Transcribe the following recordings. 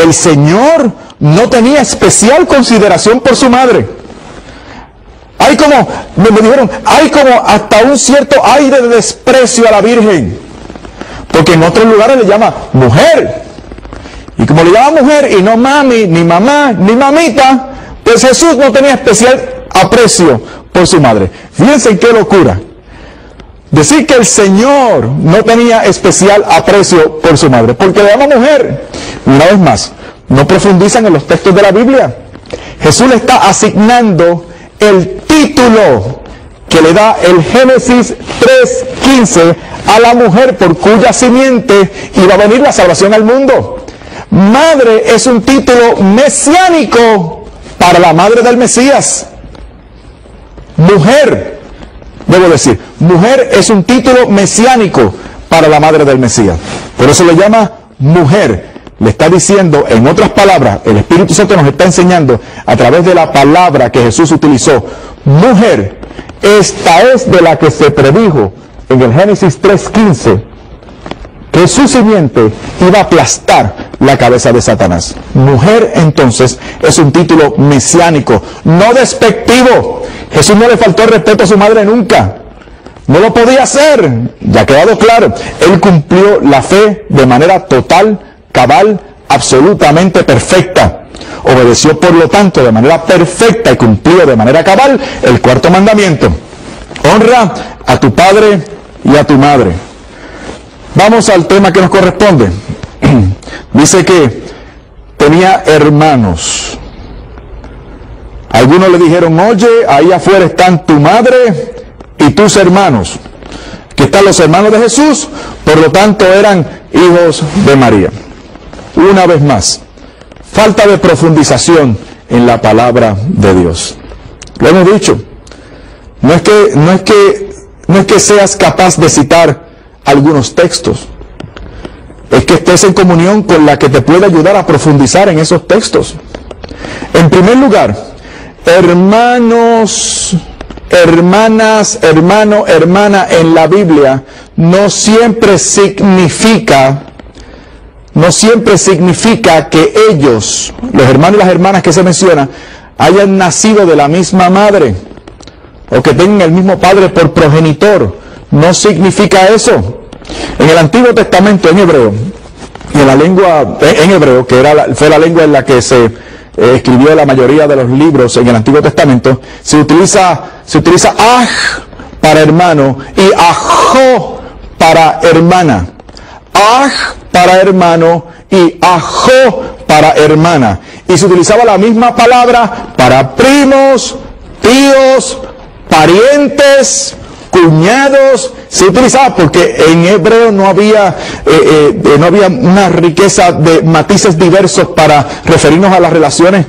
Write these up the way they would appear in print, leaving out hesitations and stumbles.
el Señor no tenía especial consideración por su madre. Hay como, me dijeron, hay como hasta un cierto aire de desprecio a la Virgen. Porque en otros lugares le llama mujer. Y como le llama mujer y no mami, ni mamá, ni mamita, pues Jesús no tenía especial aprecio por su madre. Fíjense qué locura. Decir que el Señor no tenía especial aprecio por su madre, porque le llama mujer. Una vez más, no profundizan en los textos de la Biblia. Jesús le está asignando el título que le da el Génesis 3:15 a la mujer por cuya simiente iba a venir la salvación al mundo. Madre es un título mesiánico para la madre del Mesías. Mujer, debo decir, mujer es un título mesiánico para la madre del Mesías. Por eso le llama mujer. Le está diciendo, en otras palabras, el Espíritu Santo nos está enseñando a través de la palabra que Jesús utilizó, mujer, esta es de la que se predijo en el Génesis 3:15, que su simiente iba a aplastar la cabeza de Satanás. Mujer, entonces, es un título mesiánico, no despectivo. Jesús no le faltó el respeto a su madre nunca. No lo podía hacer, ya ha quedado claro. Él cumplió la fe de manera total, cabal, absolutamente perfecta. Obedeció, por lo tanto, de manera perfecta y cumplió de manera cabal el cuarto mandamiento. Honra a tu padre y a tu madre. Vamos al tema que nos corresponde. Dice que tenía hermanos. Algunos le dijeron, oye, ahí afuera están tu madre y tus hermanos. Aquí están los hermanos de Jesús, por lo tanto eran hijos de María. Una vez más, falta de profundización en la palabra de Dios. Lo hemos dicho. No es que seas capaz de citar algunos textos. Es que estés en comunión con la que te puede ayudar a profundizar en esos textos. En primer lugar, hermanos, hermanas, hermano, hermana en la Biblia no siempre significa que ellos, los hermanos y las hermanas que se mencionan, hayan nacido de la misma madre o que tengan el mismo padre por progenitor. No significa eso. En el Antiguo Testamento, en hebreo, y en la lengua en hebreo, que fue la lengua en la que se escribió la mayoría de los libros en el Antiguo Testamento, se utiliza aj para hermano y ajo para hermana. Aj para hermano y ajo para hermana. Y se utilizaba la misma palabra para primos, tíos, parientes, cuñados. Se utilizaba porque en hebreo no había una riqueza de matices diversos para referirnos a las relaciones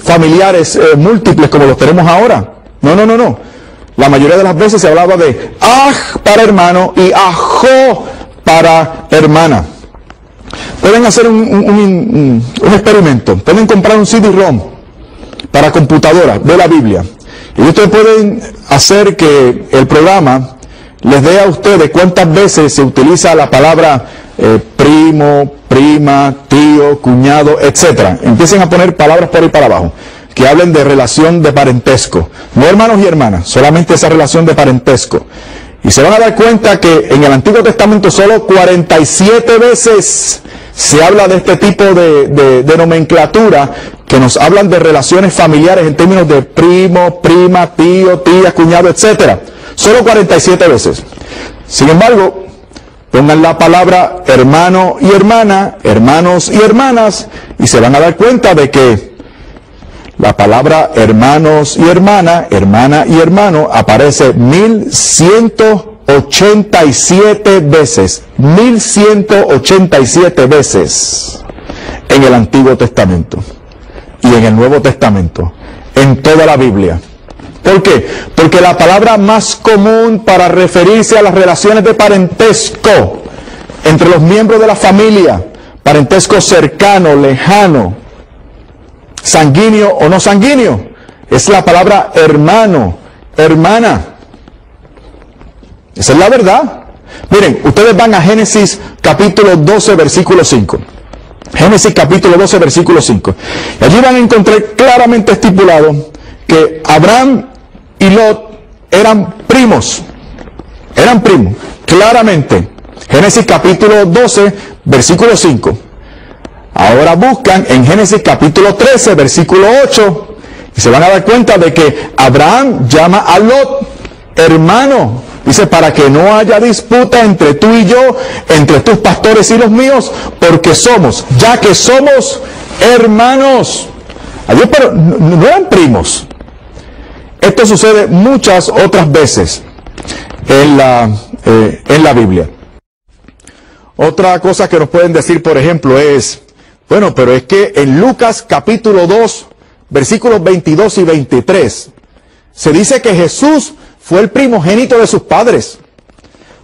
familiares múltiples como los tenemos ahora. No. La mayoría de las veces se hablaba de aj para hermano y ajo para hermana. Pueden hacer un experimento. Pueden comprar un CD-ROM para computadora de la Biblia. Y ustedes pueden hacer que el programa les dé a ustedes cuántas veces se utiliza la palabra primo, prima, tío, cuñado, etc. Empiecen a poner palabras por ahí para abajo que hablen de relación de parentesco. No hermanos y hermanas, solamente esa relación de parentesco. Y se van a dar cuenta que en el Antiguo Testamento solo 47 veces se habla de este tipo de nomenclatura que nos hablan de relaciones familiares en términos de primo, prima, tío, tía, cuñado, etc. Solo 47 veces. Sin embargo, pongan la palabra hermano y hermana, hermanos y hermanas, y se van a dar cuenta de que la palabra hermanos y hermana, hermana y hermano aparece 1187 veces. 1187 veces en el Antiguo Testamento y en el Nuevo Testamento, en toda la Biblia. ¿Por qué? Porque la palabra más común para referirse a las relaciones de parentesco entre los miembros de la familia, parentesco cercano, lejano, sanguíneo o no sanguíneo, es la palabra hermano, hermana. Esa es la verdad. Miren, ustedes van a Génesis capítulo 12, versículo 5. Génesis capítulo 12, versículo 5. Y allí van a encontrar claramente estipulado que Abraham y Lot eran primos. Eran primos, claramente. Génesis capítulo 12, versículo 5. Ahora buscan en Génesis capítulo 13, versículo 8, y se van a dar cuenta de que Abraham llama a Lot hermano. Dice, para que no haya disputa entre tú y yo, entre tus pastores y los míos, porque somos, ya que somos hermanos. Adiós, pero no eran primos. Esto sucede muchas otras veces en la Biblia. Otra cosa que nos pueden decir, por ejemplo, es, bueno, pero es que en Lucas capítulo 2, versículos 22 y 23, se dice que Jesús fue el primogénito de sus padres,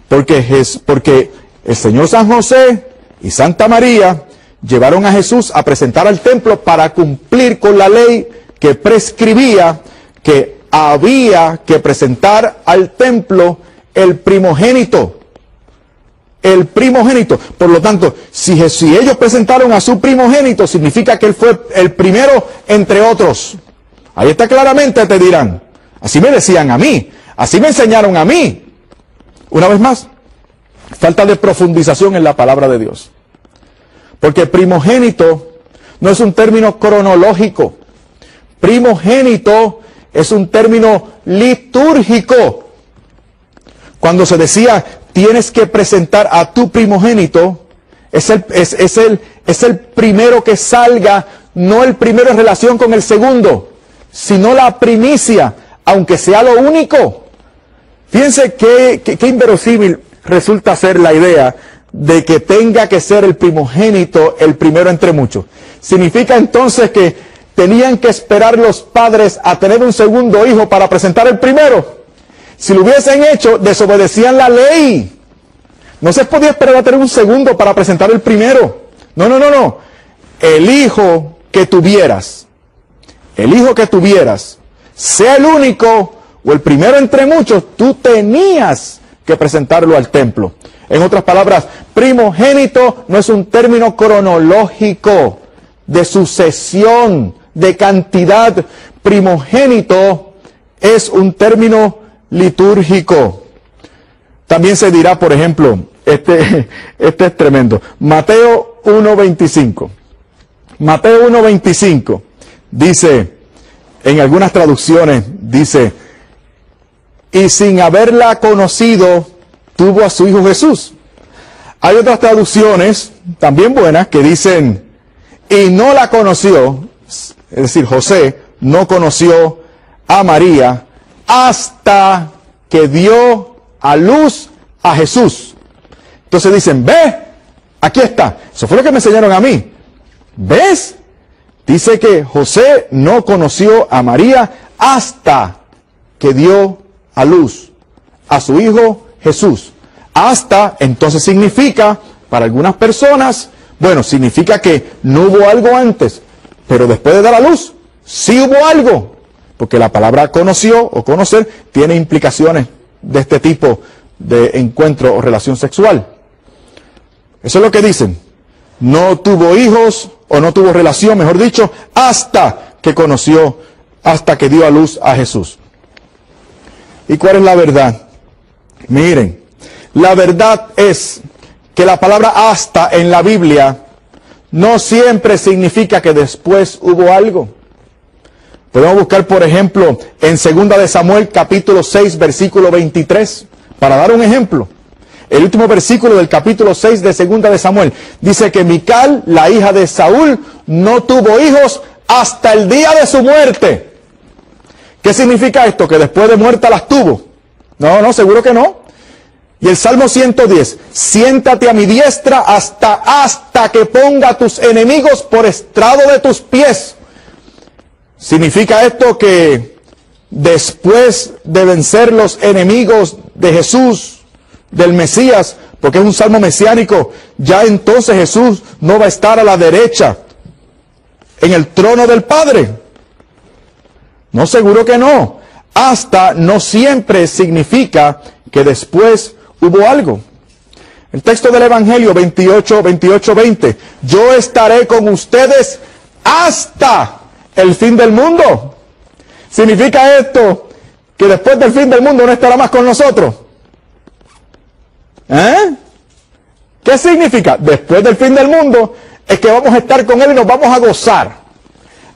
porque el Señor San José y Santa María llevaron a Jesús a presentar al templo para cumplir con la ley que prescribía que había que presentar al templo el primogénito. El primogénito. Por lo tanto, si ellos presentaron a su primogénito, significa que él fue el primero entre otros. Ahí está claramente, te dirán. Así me decían a mí. Así me enseñaron a mí. Una vez más, falta de profundización en la palabra de Dios. Porque primogénito no es un término cronológico. Primogénito es un término litúrgico. Cuando se decía, tienes que presentar a tu primogénito, es el primero que salga, no el primero en relación con el segundo, sino la primicia, aunque sea lo único. Fíjense qué inverosímil resulta ser la idea de que tenga que ser el primogénito el primero entre muchos. Significa entonces que tenían que esperar los padres a tener un segundo hijo para presentar el primero. Si lo hubiesen hecho, desobedecían la ley. No se podía esperar a tener un segundo para presentar el primero. No. El hijo que tuvieras, sea el único o el primero entre muchos, tú tenías que presentarlo al templo. En otras palabras, primogénito no es un término cronológico, de sucesión, de cantidad. Primogénito es un término litúrgico. También se dirá, por ejemplo, este es tremendo, Mateo 1:25. Mateo 1:25 dice, en algunas traducciones dice, y sin haberla conocido, tuvo a su hijo Jesús. Hay otras traducciones, también buenas, que dicen, y no la conoció, es decir, José no conoció a María hasta que dio a luz a Jesús. Entonces dicen, ve, aquí está. Eso fue lo que me enseñaron a mí. ¿Ves? Dice que José no conoció a María hasta que dio a luz a su hijo Jesús. Hasta, entonces significa, para algunas personas, bueno, significa que no hubo algo antes, pero después de dar a luz, sí hubo algo. Porque la palabra conoció o conocer tiene implicaciones de este tipo de encuentro o relación sexual. Eso es lo que dicen. No tuvo hijos o no tuvo relación, mejor dicho, hasta que conoció, hasta que dio a luz a Jesús. ¿Y cuál es la verdad? Miren, la verdad es que la palabra hasta en la Biblia no siempre significa que después hubo algo. Podemos buscar, por ejemplo, en 2 de Samuel, capítulo 6, versículo 23, para dar un ejemplo. El último versículo del capítulo 6 de 2 de Samuel dice que Mical, la hija de Saúl, no tuvo hijos hasta el día de su muerte. ¿Qué significa esto? ¿Que después de muerta las tuvo? No, seguro que no. Y el Salmo 110, siéntate a mi diestra hasta que ponga a tus enemigos por estrado de tus pies. ¿Significa esto que después de vencer los enemigos de Jesús, del Mesías, porque es un salmo mesiánico, ya entonces Jesús no va a estar a la derecha en el trono del Padre? No, seguro que no. Hasta no siempre significa que después hubo algo. El texto del Evangelio 28:20. Yo estaré con ustedes hasta el fin del mundo. ¿Significa esto que después del fin del mundo no estará más con nosotros? ¿Qué significa? Después del fin del mundo es que vamos a estar con Él y nos vamos a gozar.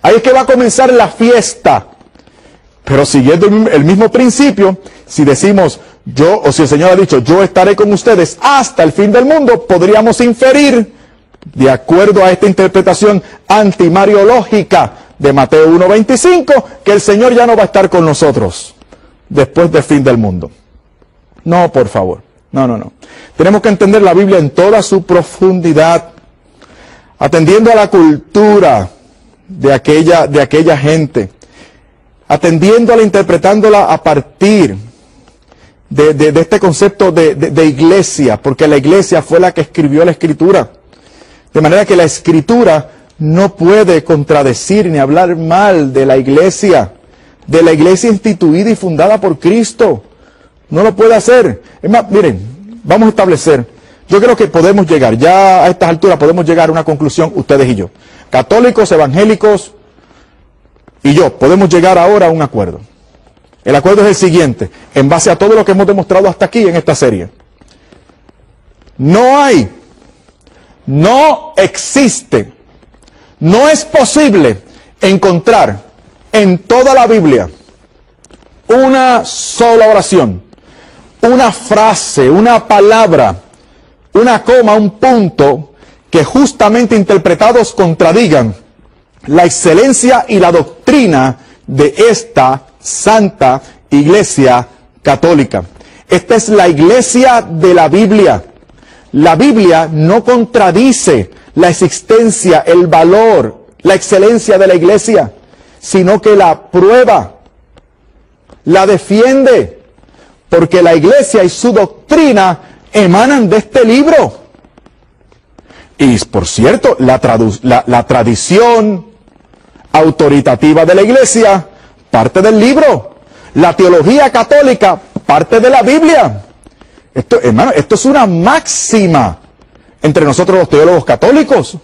Ahí es que va a comenzar la fiesta. Pero siguiendo el mismo principio, si decimos yo, o si el Señor ha dicho yo estaré con ustedes hasta el fin del mundo, podríamos inferir, de acuerdo a esta interpretación antimariológica de Mateo 1:25, que el Señor ya no va a estar con nosotros después del fin del mundo. No, por favor. No. Tenemos que entender la Biblia en toda su profundidad, atendiendo a la cultura de aquella gente, atendiéndola, interpretándola a partir de este concepto de iglesia, porque la iglesia fue la que escribió la Escritura. De manera que la Escritura no puede contradecir ni hablar mal de la iglesia instituida y fundada por Cristo. No lo puede hacer. Es más, miren, vamos a establecer, yo creo que podemos llegar, ya a estas alturas podemos llegar a una conclusión, ustedes y yo. Católicos, evangélicos y yo, podemos llegar ahora a un acuerdo. El acuerdo es el siguiente, en base a todo lo que hemos demostrado hasta aquí en esta serie. No existe, no es posible encontrar en toda la Biblia una sola oración, una frase, una palabra, una coma, un punto, que justamente interpretados contradigan la excelencia y la doctrina de esta Santa Iglesia Católica. Esta es la iglesia de la Biblia. La Biblia no contradice la existencia, el valor, la excelencia de la iglesia, sino que la prueba, la defiende, porque la iglesia y su doctrina emanan de este libro. Y por cierto, la tradición autoritativa de la iglesia parte del libro. La teología católica parte de la Biblia. Esto, hermano, esto es una máxima entre nosotros los teólogos católicos.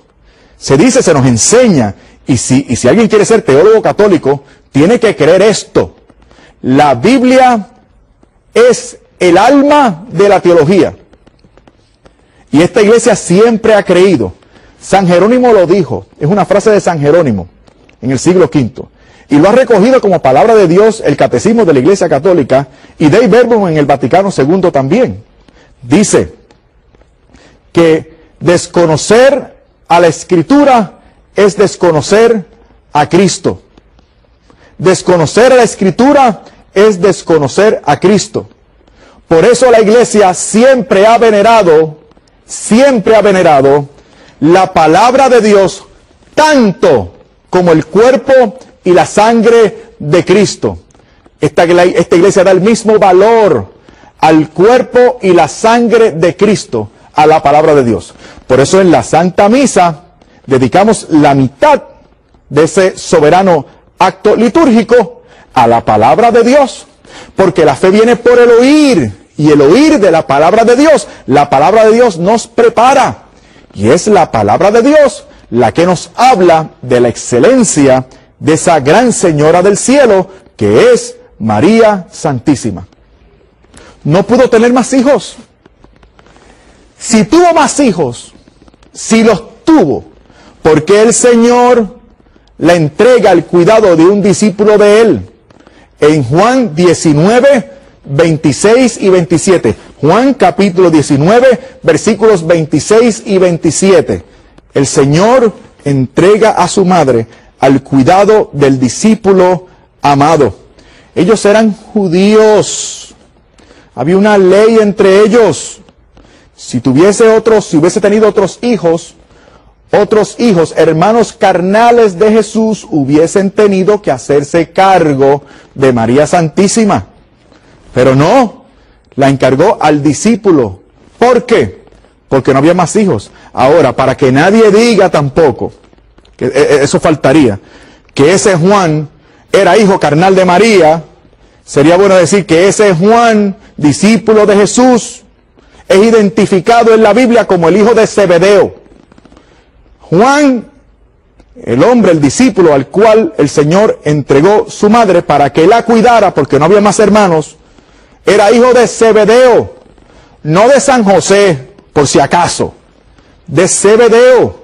Se dice, se nos enseña, y si alguien quiere ser teólogo católico, tiene que creer esto. La Biblia es el alma de la teología. Y esta iglesia siempre ha creído. San Jerónimo lo dijo, es una frase de San Jerónimo, en el siglo V. Y lo ha recogido como palabra de Dios el Catecismo de la Iglesia Católica y Dei Verbum en el Vaticano II también. Dice que desconocer a la Escritura es desconocer a Cristo. Desconocer a la Escritura es desconocer a Cristo. Por eso la Iglesia siempre ha venerado la palabra de Dios tanto como el cuerpo y la sangre de Cristo. Esta iglesia da el mismo valor al cuerpo y la sangre de Cristo a la palabra de Dios. Por eso en la Santa Misa dedicamos la mitad de ese soberano acto litúrgico a la palabra de Dios, porque la fe viene por el oír, y el oír de la palabra de Dios. La palabra de Dios nos prepara, y es la palabra de Dios la que nos habla de la excelencia de esa gran señora del cielo, que es María Santísima. No pudo tener más hijos. Si tuvo más hijos, si los tuvo, porque el Señor la entrega al cuidado de un discípulo de Él. En Juan 19, 26 y 27. Juan capítulo 19, versículos 26 y 27. El Señor entrega a su madre al cuidado del discípulo amado. Ellos eran judíos. Había una ley entre ellos. Si hubiese tenido otros hijos, hermanos carnales de Jesús, hubiesen tenido que hacerse cargo de María Santísima. Pero no, la encargó al discípulo. ¿Por qué? Porque no había más hijos. Ahora, para que nadie diga tampoco, que eso faltaría, que ese Juan era hijo carnal de María, sería bueno decir que ese Juan, discípulo de Jesús, es identificado en la Biblia como el hijo de Zebedeo. Juan, el hombre, el discípulo al cual el Señor entregó su madre para que la cuidara porque no había más hermanos, era hijo de Zebedeo, no de San José, por si acaso, de Zebedeo.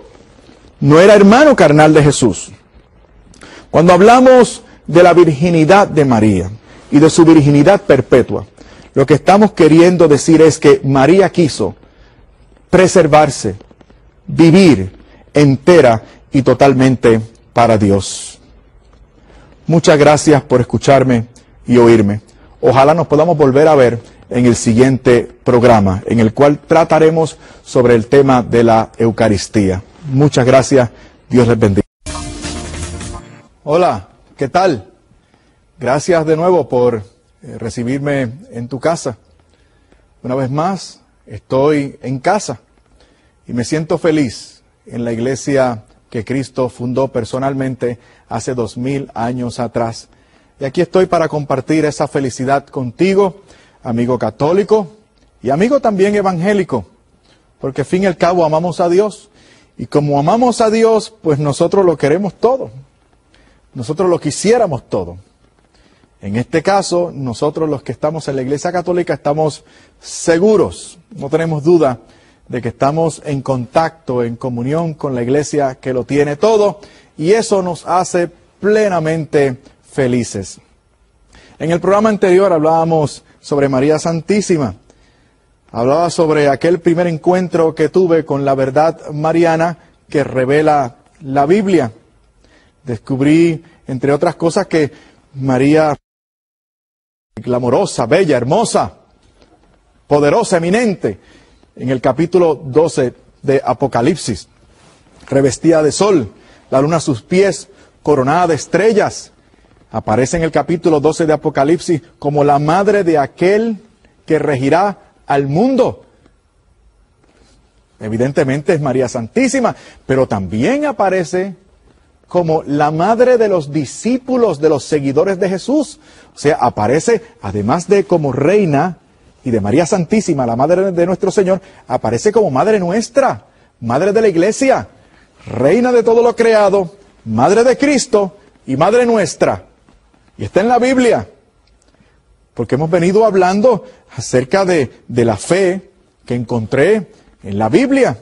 No era hermano carnal de Jesús. Cuando hablamos de la virginidad de María y de su virginidad perpetua, lo que estamos queriendo decir es que María quiso preservarse, vivir entera y totalmente para Dios. Muchas gracias por escucharme y oírme. Ojalá nos podamos volver a ver en el siguiente programa, en el cual trataremos sobre el tema de la Eucaristía. Muchas gracias. Dios les bendiga. Hola, ¿qué tal? Gracias de nuevo por recibirme en tu casa. Una vez más, estoy en casa y me siento feliz en la iglesia que Cristo fundó personalmente hace 2000 años atrás. Y aquí estoy para compartir esa felicidad contigo, amigo católico y amigo también evangélico, porque al fin y al cabo amamos a Dios. Y como amamos a Dios, pues nosotros lo queremos todo. Nosotros lo quisiéramos todo. En este caso, nosotros los que estamos en la Iglesia Católica estamos seguros, no tenemos duda de que estamos en contacto, en comunión con la Iglesia que lo tiene todo, y eso nos hace plenamente felices. En el programa anterior hablábamos sobre María Santísima. Hablaba sobre aquel primer encuentro que tuve con la verdad mariana que revela la Biblia. Descubrí, entre otras cosas, que María, glamorosa, bella, hermosa, poderosa, eminente, en el capítulo 12 de Apocalipsis, revestida de sol, la luna a sus pies, coronada de estrellas, aparece en el capítulo 12 de Apocalipsis como la madre de aquel que regirá al mundo. Evidentemente es María Santísima, pero también aparece como la madre de los discípulos, de los seguidores de Jesús. O sea, aparece, además de como reina y de María Santísima, la madre de nuestro Señor, aparece como madre nuestra, madre de la iglesia, reina de todo lo creado, madre de Cristo y madre nuestra. Y está en la Biblia, porque hemos venido hablando acerca de la fe que encontré en la Biblia.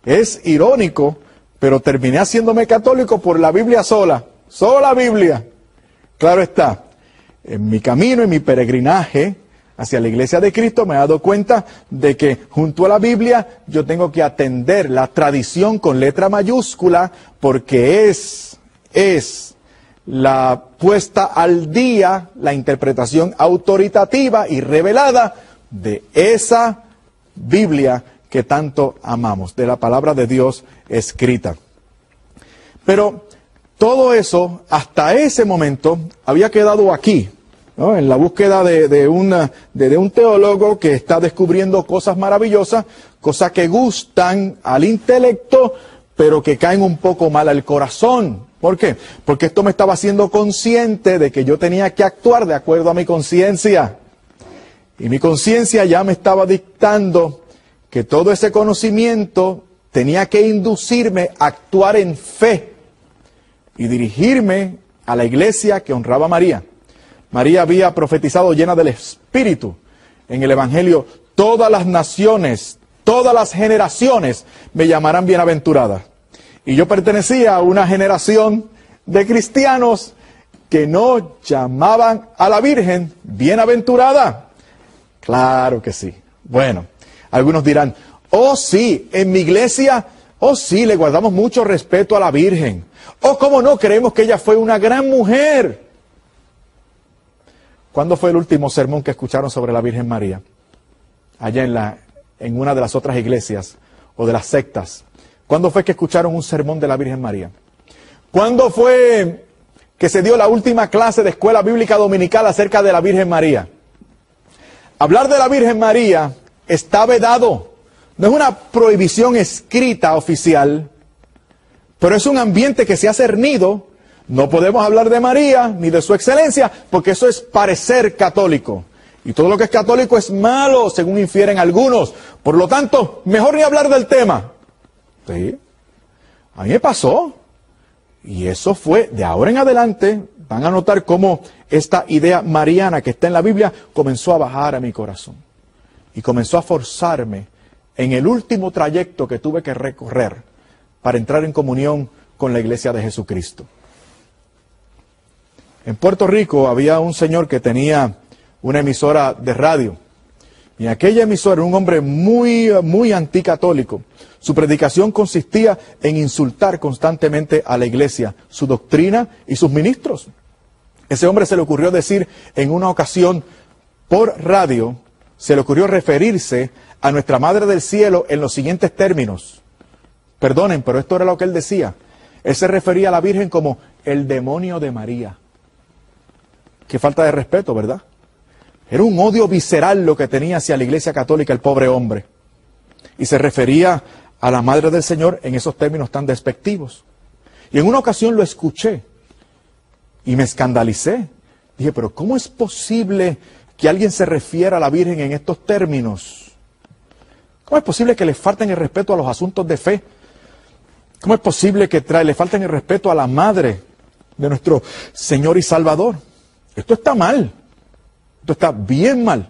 Es irónico, pero terminé haciéndome católico por la Biblia sola Biblia. Claro está, en mi camino, en mi peregrinaje hacia la Iglesia de Cristo, me he dado cuenta de que junto a la Biblia yo tengo que atender la tradición con letra mayúscula, porque es la puesta al día, la interpretación autoritativa y revelada de esa Biblia que tanto amamos, de la palabra de Dios escrita. Pero todo eso, hasta ese momento, había quedado aquí, ¿no? En la búsqueda de un teólogo que está descubriendo cosas maravillosas, cosas que gustan al intelecto, pero que caen un poco mal al corazón. ¿Por qué? Porque esto me estaba haciendo consciente de que yo tenía que actuar de acuerdo a mi conciencia. Y mi conciencia ya me estaba dictando que todo ese conocimiento tenía que inducirme a actuar en fe y dirigirme a la iglesia que honraba a María. María había profetizado llena del Espíritu en el Evangelio: todas las naciones, todas las generaciones me llamarán bienaventurada. Y yo pertenecía a una generación de cristianos que no llamaban a la Virgen bienaventurada. Claro que sí. Bueno, algunos dirán: oh sí, en mi iglesia, oh sí, le guardamos mucho respeto a la Virgen. Oh, cómo no, creemos que ella fue una gran mujer. ¿Cuándo fue el último sermón que escucharon sobre la Virgen María? Allá en una de las otras iglesias o de las sectas. ¿Cuándo fue que escucharon un sermón de la Virgen María? ¿Cuándo fue que se dio la última clase de escuela bíblica dominical acerca de la Virgen María? Hablar de la Virgen María está vedado. No es una prohibición escrita oficial, pero es un ambiente que se ha cernido. No podemos hablar de María ni de su excelencia, porque eso es parecer católico. Y todo lo que es católico es malo, según infieren algunos. Por lo tanto, mejor ni hablar del tema. Sí. A mí me pasó. Y eso fue, de ahora en adelante, van a notar cómo esta idea mariana que está en la Biblia comenzó a bajar a mi corazón. Y comenzó a forzarme en el último trayecto que tuve que recorrer para entrar en comunión con la Iglesia de Jesucristo. En Puerto Rico había un señor que tenía una emisora de radio. Y en aquella emisora, un hombre muy anticatólico. Su predicación consistía en insultar constantemente a la iglesia, su doctrina y sus ministros. Ese hombre se le ocurrió decir en una ocasión por radio, se le ocurrió referirse a nuestra Madre del Cielo en los siguientes términos. Perdonen, pero esto era lo que él decía. Él se refería a la Virgen como el demonio de María. Qué falta de respeto, ¿verdad? Era un odio visceral lo que tenía hacia la Iglesia Católica el pobre hombre. Y se refería a la Madre del Señor en esos términos tan despectivos. Y en una ocasión lo escuché y me escandalicé. Dije, pero ¿cómo es posible que alguien se refiera a la Virgen en estos términos? ¿Cómo es posible que le falten el respeto a los asuntos de fe? ¿Cómo es posible que le falten el respeto a la Madre de nuestro Señor y Salvador? Esto está mal. Esto está bien mal.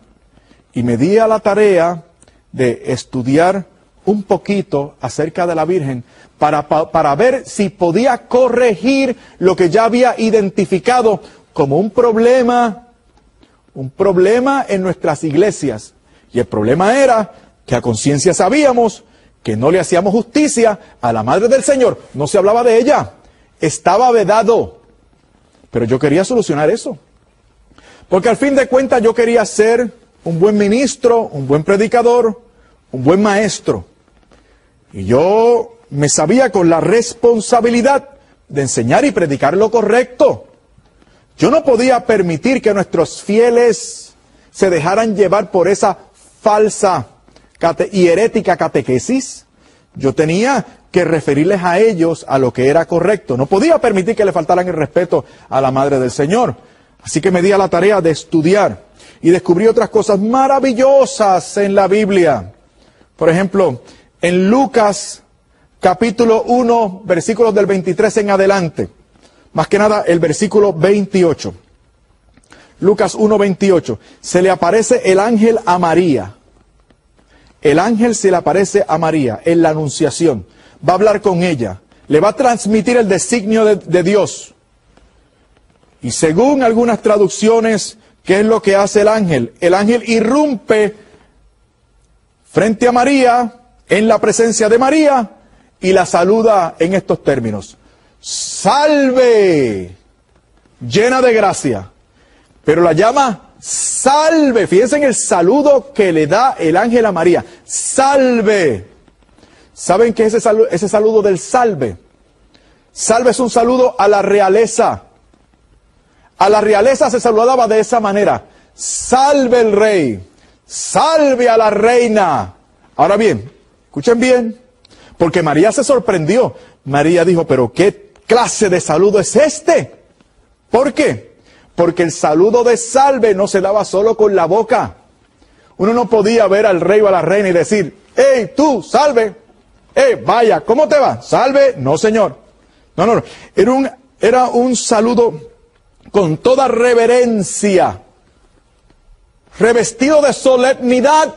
Y me di a la tarea de estudiar un poquito acerca de la Virgen para ver si podía corregir lo que ya había identificado como un problema en nuestras iglesias. Y el problema era que a conciencia sabíamos que no le hacíamos justicia a la Madre del Señor. No se hablaba de ella. Estaba vedado. Pero yo quería solucionar eso. Porque al fin de cuentas yo quería ser un buen ministro, un buen predicador, un buen maestro. Y yo me sabía con la responsabilidad de enseñar y predicar lo correcto. Yo no podía permitir que nuestros fieles se dejaran llevar por esa falsa y herética catequesis. Yo tenía que referirles a ellos a lo que era correcto. No podía permitir que le faltaran el respeto a la Madre del Señor. Así que me di a la tarea de estudiar y descubrí otras cosas maravillosas en la Biblia. Por ejemplo, en Lucas capítulo 1, versículos del 23 en adelante. Más que nada el versículo 28. Lucas 1, 28. Se le aparece el ángel a María. El ángel se le aparece a María en la Anunciación. Va a hablar con ella. Le va a transmitir el designio de Dios. Y según algunas traducciones, ¿qué es lo que hace el ángel? El ángel irrumpe frente a María, en la presencia de María, y la saluda en estos términos. Salve, llena de gracia. Pero la llama salve. Fíjense en el saludo que le da el ángel a María. Salve. ¿Saben qué es ese saludo del salve? Salve es un saludo a la realeza. A la realeza se saludaba de esa manera. Salve el rey. Salve a la reina. Ahora bien, escuchen bien, porque María se sorprendió. María dijo, pero ¿qué clase de saludo es este? ¿Por qué? Porque el saludo de salve no se daba solo con la boca. Uno no podía ver al rey o a la reina y decir, hey, tú, salve. Vaya, ¿cómo te va? Salve. No, señor. No. Era un saludo con toda reverencia, revestido de solemnidad.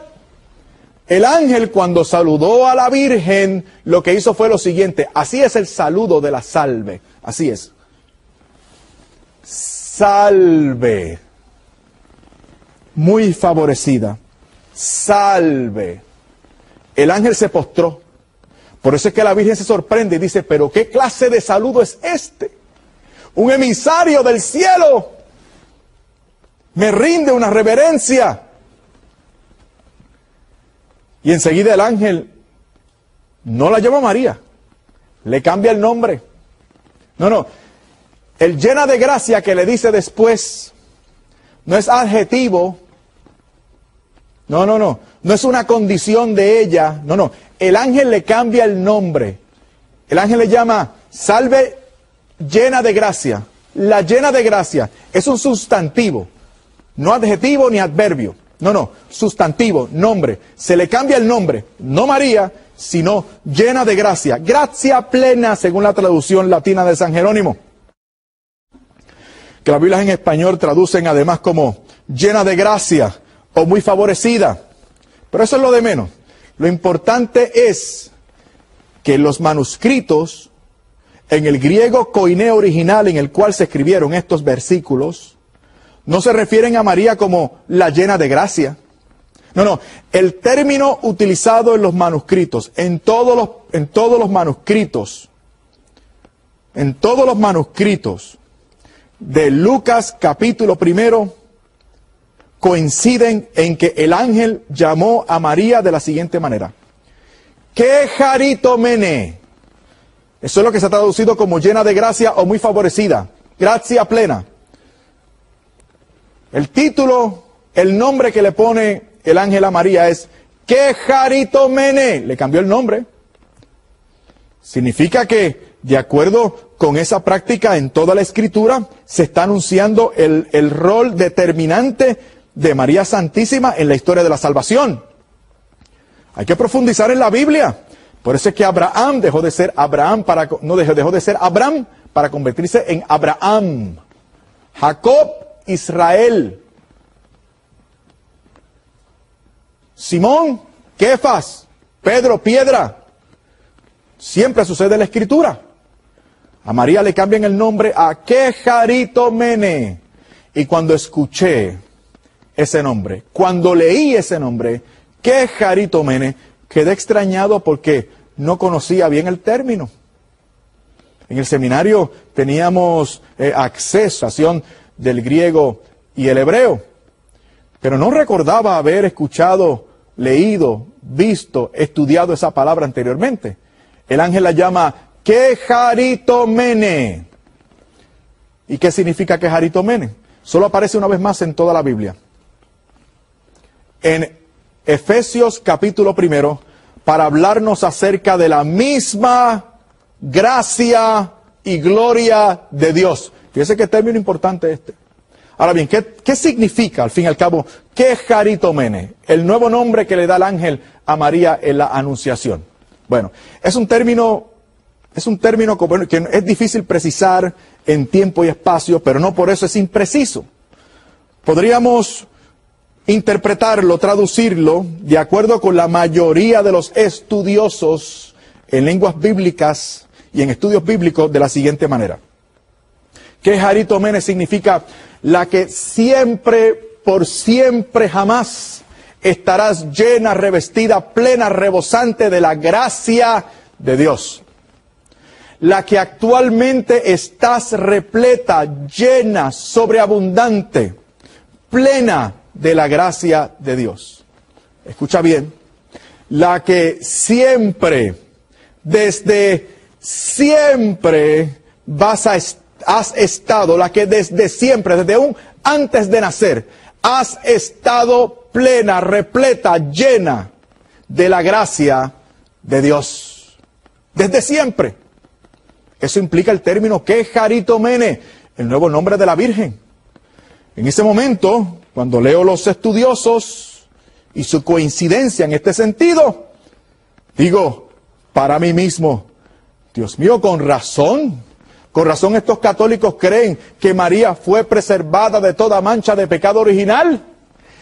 El ángel, cuando saludó a la Virgen, lo que hizo fue lo siguiente. Así es el saludo de la salve. Así es. Salve. Muy favorecida. Salve. El ángel se postró. Por eso es que la Virgen se sorprende y dice, pero ¿qué clase de saludo es este? Un emisario del cielo me rinde una reverencia. Y enseguida el ángel no la llama María, le cambia el nombre. No. El llena de gracia que le dice después no es adjetivo. No. No es una condición de ella. No. El ángel le cambia el nombre. El ángel le llama salve llena de gracia. La llena de gracia es un sustantivo. No adjetivo ni adverbio. No, sustantivo, nombre. Se le cambia el nombre, no María, sino llena de gracia. Gracia plena, según la traducción latina de San Jerónimo. Que las Biblias en español traducen además como llena de gracia o muy favorecida. Pero eso es lo de menos. Lo importante es que los manuscritos, en el griego koiné original en el cual se escribieron estos versículos, no se refieren a María como la llena de gracia. No. El término utilizado en los manuscritos, en todos los manuscritos de Lucas capítulo 1, coinciden en que el ángel llamó a María de la siguiente manera. ¡Qué charitomene! Eso es lo que se ha traducido como llena de gracia o muy favorecida. Gracia plena. El título, el nombre que le pone el ángel a María es ¡qué charitomene! Le cambió el nombre. Significa que, de acuerdo con esa práctica en toda la Escritura, se está anunciando el rol determinante de María Santísima en la historia de la salvación. Hay que profundizar en la Biblia. Por eso es que Abraham dejó de ser Abraham dejó de ser Abram para convertirse en Abraham. Jacob, Israel. Simón, Kefas. Pedro, piedra. Siempre sucede en la Escritura. A María le cambian el nombre a ¡qué charitomene! Y cuando escuché ese nombre, cuando leí ese nombre, ¡qué charitomene!, quedé extrañado porque no conocía bien el término. En el seminario teníamos acceso del griego y el hebreo, pero no recordaba haber escuchado, leído, visto, estudiado esa palabra anteriormente. El ángel la llama ¡qué charitomene! ¿Y qué significa ¡qué charitomene? Solo aparece una vez más en toda la Biblia. En Efesios capítulo 1, para hablarnos acerca de la misma gracia y gloria de Dios. Fíjese qué término importante este. Ahora bien, ¿qué significa, al fin y al cabo, ¡qué charitomene? El nuevo nombre que le da el ángel a María en la Anunciación. Bueno, es un término que es difícil precisar en tiempo y espacio, pero no por eso es impreciso. Podríamos interpretarlo, traducirlo, de acuerdo con la mayoría de los estudiosos en lenguas bíblicas y en estudios bíblicos, de la siguiente manera. ¿Qué charitomene significa? La que siempre, por siempre, jamás estarás llena, revestida, plena, rebosante de la gracia de Dios. La que actualmente estás repleta, llena, sobreabundante, plena de la gracia de Dios. Escucha bien. La que siempre, desde siempre has estado, la que desde siempre, desde un antes de nacer, has estado plena, repleta, llena de la gracia de Dios. Desde siempre. Eso implica el término ¡qué charitomene!, el nuevo nombre de la Virgen. En ese momento, cuando leo los estudiosos y su coincidencia en este sentido, digo para mí mismo, Dios mío, con razón estos católicos creen que María fue preservada de toda mancha de pecado original.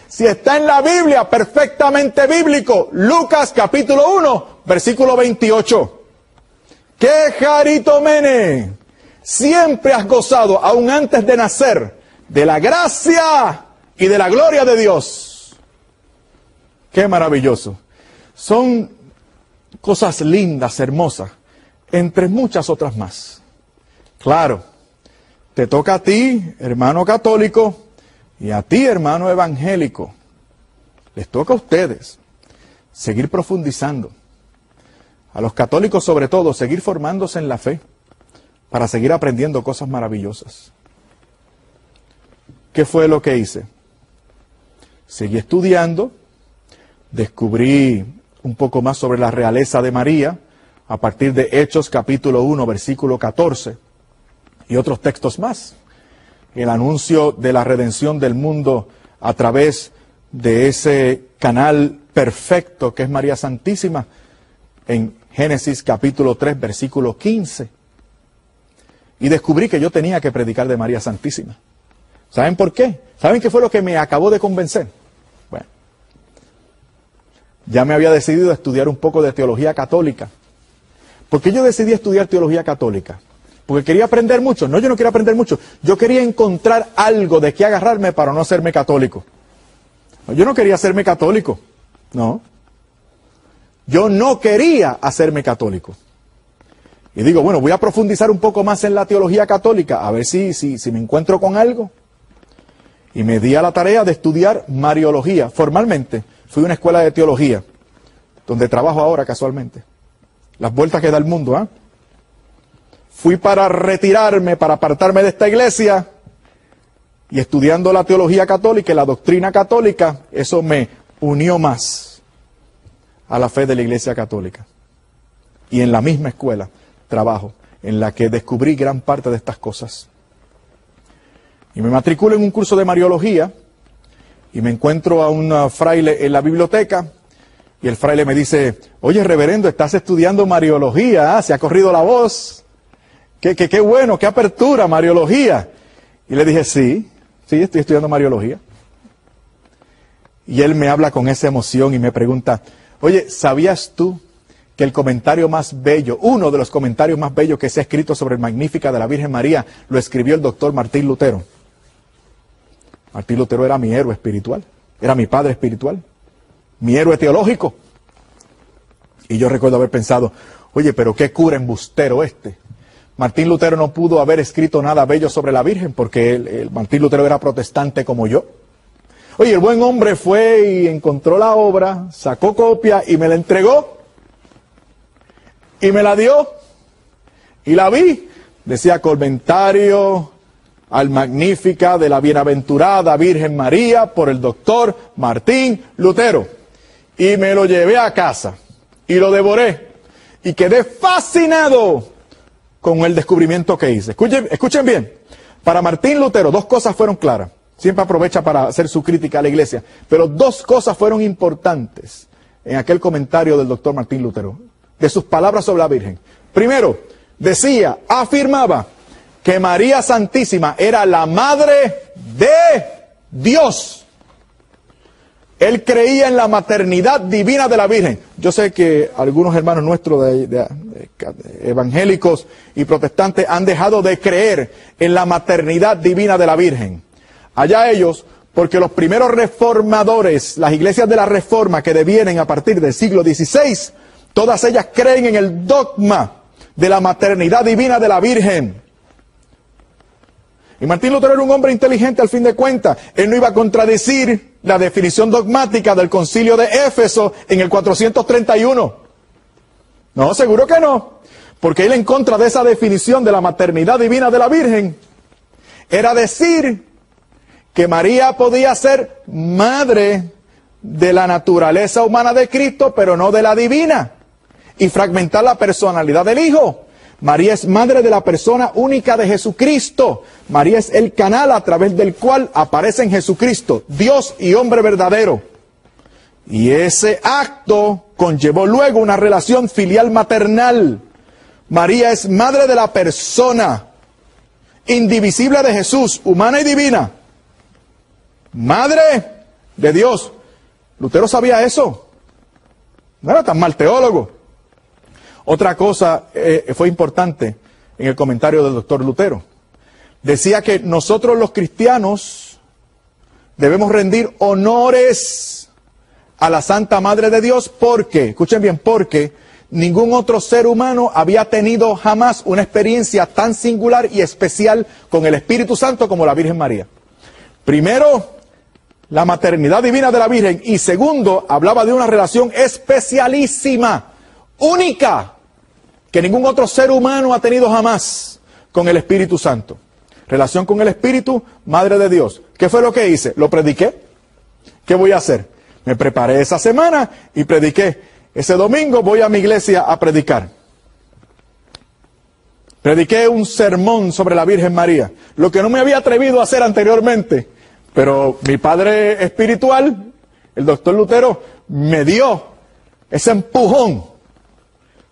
Si está en la Biblia, perfectamente bíblico, Lucas capítulo 1, versículo 28. ¡Qué charitomene! Siempre has gozado, aún antes de nacer, de la gracia y de la gloria de Dios. ¡Qué maravilloso! Son cosas lindas, hermosas, entre muchas otras más. Claro, te toca a ti, hermano católico, y a ti, hermano evangélico. Les toca a ustedes seguir profundizando. A los católicos, sobre todo, seguir formándose en la fe para seguir aprendiendo cosas maravillosas. ¿Qué fue lo que hice? Seguí estudiando, descubrí un poco más sobre la realeza de María a partir de Hechos capítulo 1, versículo 14 y otros textos más. El anuncio de la redención del mundo a través de ese canal perfecto que es María Santísima en Génesis capítulo 3, versículo 15. Y descubrí que yo tenía que predicar de María Santísima. ¿Saben por qué? ¿Saben qué fue lo que me acabó de convencer? Bueno, ya me había decidido a estudiar un poco de teología católica. ¿Por qué yo decidí estudiar teología católica? Porque quería aprender mucho. No, yo no quería aprender mucho. Yo quería encontrar algo de qué agarrarme para no hacerme católico. No, yo no quería hacerme católico. No. Yo no quería hacerme católico. Y digo, bueno, voy a profundizar un poco más en la teología católica, a ver si me encuentro con algo. Y me di a la tarea de estudiar Mariología. Formalmente, fui a una escuela de teología, donde trabajo ahora casualmente. Las vueltas que da el mundo, ¿ah? Fui para retirarme, para apartarme de esta iglesia, y estudiando la teología católica y la doctrina católica, eso me unió más a la fe de la iglesia católica. Y en la misma escuela trabajo, en la que descubrí gran parte de estas cosas. Y me matriculo en un curso de Mariología, y me encuentro a un fraile en la biblioteca, y el fraile me dice, oye, reverendo, estás estudiando Mariología, ¿ah? Se ha corrido la voz. Qué bueno, qué apertura, Mariología. Y le dije, sí, estoy estudiando Mariología. Y él me habla con esa emoción y me pregunta, oye, ¿sabías tú que el comentario más bello, uno de los comentarios más bellos que se ha escrito sobre el Magnífica de la Virgen María, lo escribió el doctor Martín Lutero? Martín Lutero era mi héroe espiritual, era mi padre espiritual, mi héroe teológico. Y yo recuerdo haber pensado, oye, pero qué cura embustero este. Martín Lutero no pudo haber escrito nada bello sobre la Virgen porque Martín Lutero era protestante como yo. Oye, el buen hombre fue y encontró la obra, sacó copia y me la entregó. Y me la dio. Y la vi. Decía comentario al Magnífica de la Bienaventurada Virgen María por el doctor Martín Lutero. Y me lo llevé a casa. Y lo devoré. Y quedé fascinado con el descubrimiento que hice. Escuchen bien. Para Martín Lutero, dos cosas fueron claras. Siempre aprovecha para hacer su crítica a la iglesia. Pero dos cosas fueron importantes en aquel comentario del doctor Martín Lutero, de sus palabras sobre la Virgen. Primero, afirmaba que María Santísima era la madre de Dios. Él creía en la maternidad divina de la Virgen. Yo sé que algunos hermanos nuestros evangélicos y protestantes han dejado de creer en la maternidad divina de la Virgen. Allá ellos, porque los primeros reformadores, las iglesias de la Reforma que devienen a partir del siglo XVI, todas ellas creen en el dogma de la maternidad divina de la Virgen. Y Martín Lutero era un hombre inteligente al fin de cuentas. Él no iba a contradecir la definición dogmática del concilio de Éfeso en el 431. No, seguro que no. Porque él, en contra de esa definición de la maternidad divina de la Virgen, era decir que María podía ser madre de la naturaleza humana de Cristo, pero no de la divina, y fragmentar la personalidad del Hijo. María es madre de la persona única de Jesucristo. María es el canal a través del cual aparece en Jesucristo, Dios y hombre verdadero. Y ese acto conllevó luego una relación filial maternal. María es madre de la persona indivisible de Jesús, humana y divina. Madre de Dios. Lutero sabía eso. No era tan mal teólogo. Otra cosa fue importante en el comentario del doctor Lutero. Decía que nosotros los cristianos debemos rendir honores a la Santa Madre de Dios porque, escuchen bien, porque ningún otro ser humano había tenido jamás una experiencia tan singular y especial con el Espíritu Santo como la Virgen María. Primero, la maternidad divina de la Virgen, y segundo, hablaba de una relación especialísima, única, que ningún otro ser humano ha tenido jamás con el Espíritu Santo. Relación con el Espíritu, Madre de Dios. ¿Qué fue lo que hice? Lo prediqué. ¿Qué voy a hacer? Me preparé esa semana y prediqué. Ese domingo voy a mi iglesia a predicar. Prediqué un sermón sobre la Virgen María, lo que no me había atrevido a hacer anteriormente, Pero mi padre espiritual, el doctor Lutero, me dio ese empujón.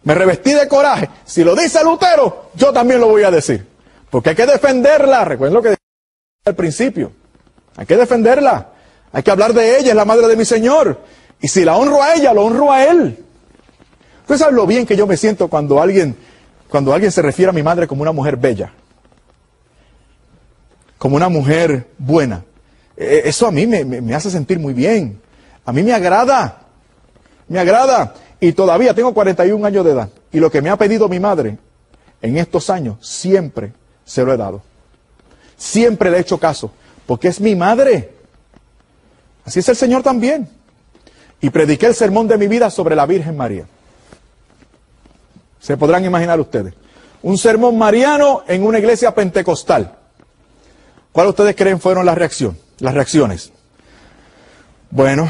Me revestí de coraje. Si lo dice Lutero, yo también lo voy a decir. Porque hay que defenderla. Recuerden lo que dije al principio. Hay que defenderla. Hay que hablar de ella, es la madre de mi Señor. Y si la honro a ella, lo honro a Él. Ustedes saben lo bien que yo me siento cuando alguien se refiere a mi madre como una mujer bella. Como una mujer buena. Eso a mí me hace sentir muy bien. A mí me agrada. Me agrada. Y todavía tengo 41 años de edad. Y lo que me ha pedido mi madre en estos años, siempre se lo he dado. Siempre le he hecho caso. Porque es mi madre. Así es el Señor también. Y prediqué el sermón de mi vida sobre la Virgen María. Se podrán imaginar ustedes. Un sermón mariano en una iglesia pentecostal. ¿Cuál ustedes creen fueron las reacciones? Bueno,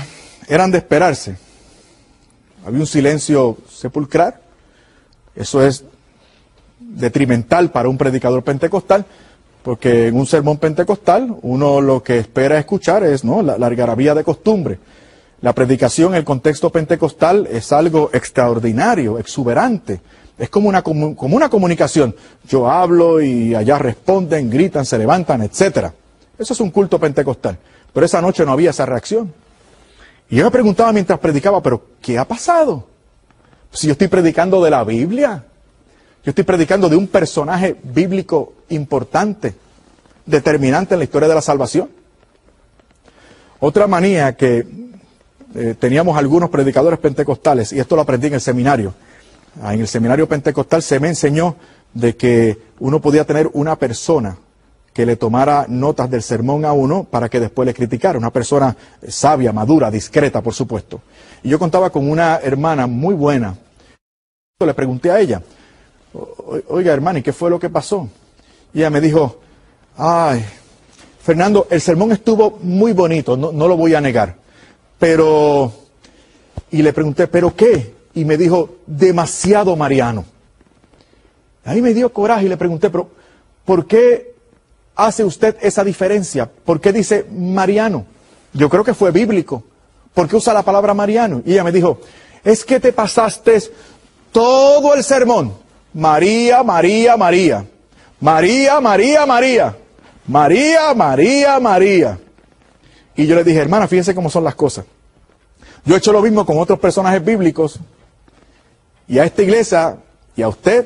eran de esperarse. Había un silencio sepulcral. Eso es detrimental para un predicador pentecostal, porque en un sermón pentecostal uno lo que espera escuchar es, ¿no?, la algarabía de costumbre. La predicación en el contexto pentecostal es algo extraordinario, exuberante. Es como una comunicación. Yo hablo y allá responden, gritan, se levantan, etc. Eso es un culto pentecostal. Pero esa noche no había esa reacción. Y yo me preguntaba mientras predicaba, ¿pero qué ha pasado? Si yo estoy predicando de la Biblia, yo estoy predicando de un personaje bíblico importante, determinante en la historia de la salvación. Otra manía que teníamos algunos predicadores pentecostales, y esto lo aprendí en el seminario. En el seminario pentecostal se me enseñó de que uno podía tener una persona que le tomara notas del sermón a uno para que después le criticara. Una persona sabia, madura, discreta, por supuesto. Y yo contaba con una hermana muy buena. Le pregunté a ella, oiga hermana, ¿y qué fue lo que pasó? Y ella me dijo, ay, Fernando, el sermón estuvo muy bonito, no lo voy a negar. Pero, y le pregunté, ¿pero qué? Y me dijo, demasiado mariano. Ahí me dio coraje y le pregunté, pero ¿por qué hace usted esa diferencia? ¿Por qué dice mariano? Yo creo que fue bíblico. ¿Por qué usa la palabra mariano? Y ella me dijo, es que te pasaste todo el sermón. María, María, María. María, María, María. María, María, María. Y yo le dije, hermana, fíjense cómo son las cosas. Yo he hecho lo mismo con otros personajes bíblicos. Y a esta iglesia y a usted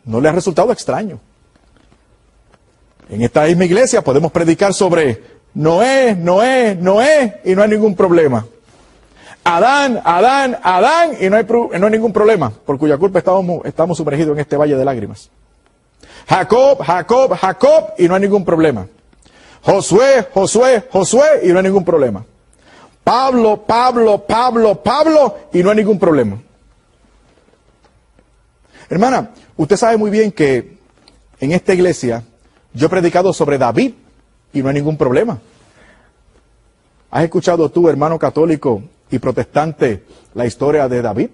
no le ha resultado extraño. En esta misma iglesia podemos predicar sobre Noé, Noé, Noé y no hay ningún problema. Adán, Adán, Adán y no hay ningún problema, por cuya culpa estamos sumergidos en este valle de lágrimas. Jacob, Jacob, Jacob y no hay ningún problema. Josué, Josué, Josué y no hay ningún problema. Pablo, Pablo, Pablo, Pablo y no hay ningún problema. Hermana, usted sabe muy bien que en esta iglesia yo he predicado sobre David y no hay ningún problema. ¿Has escuchado tú, hermano católico y protestante, la historia de David?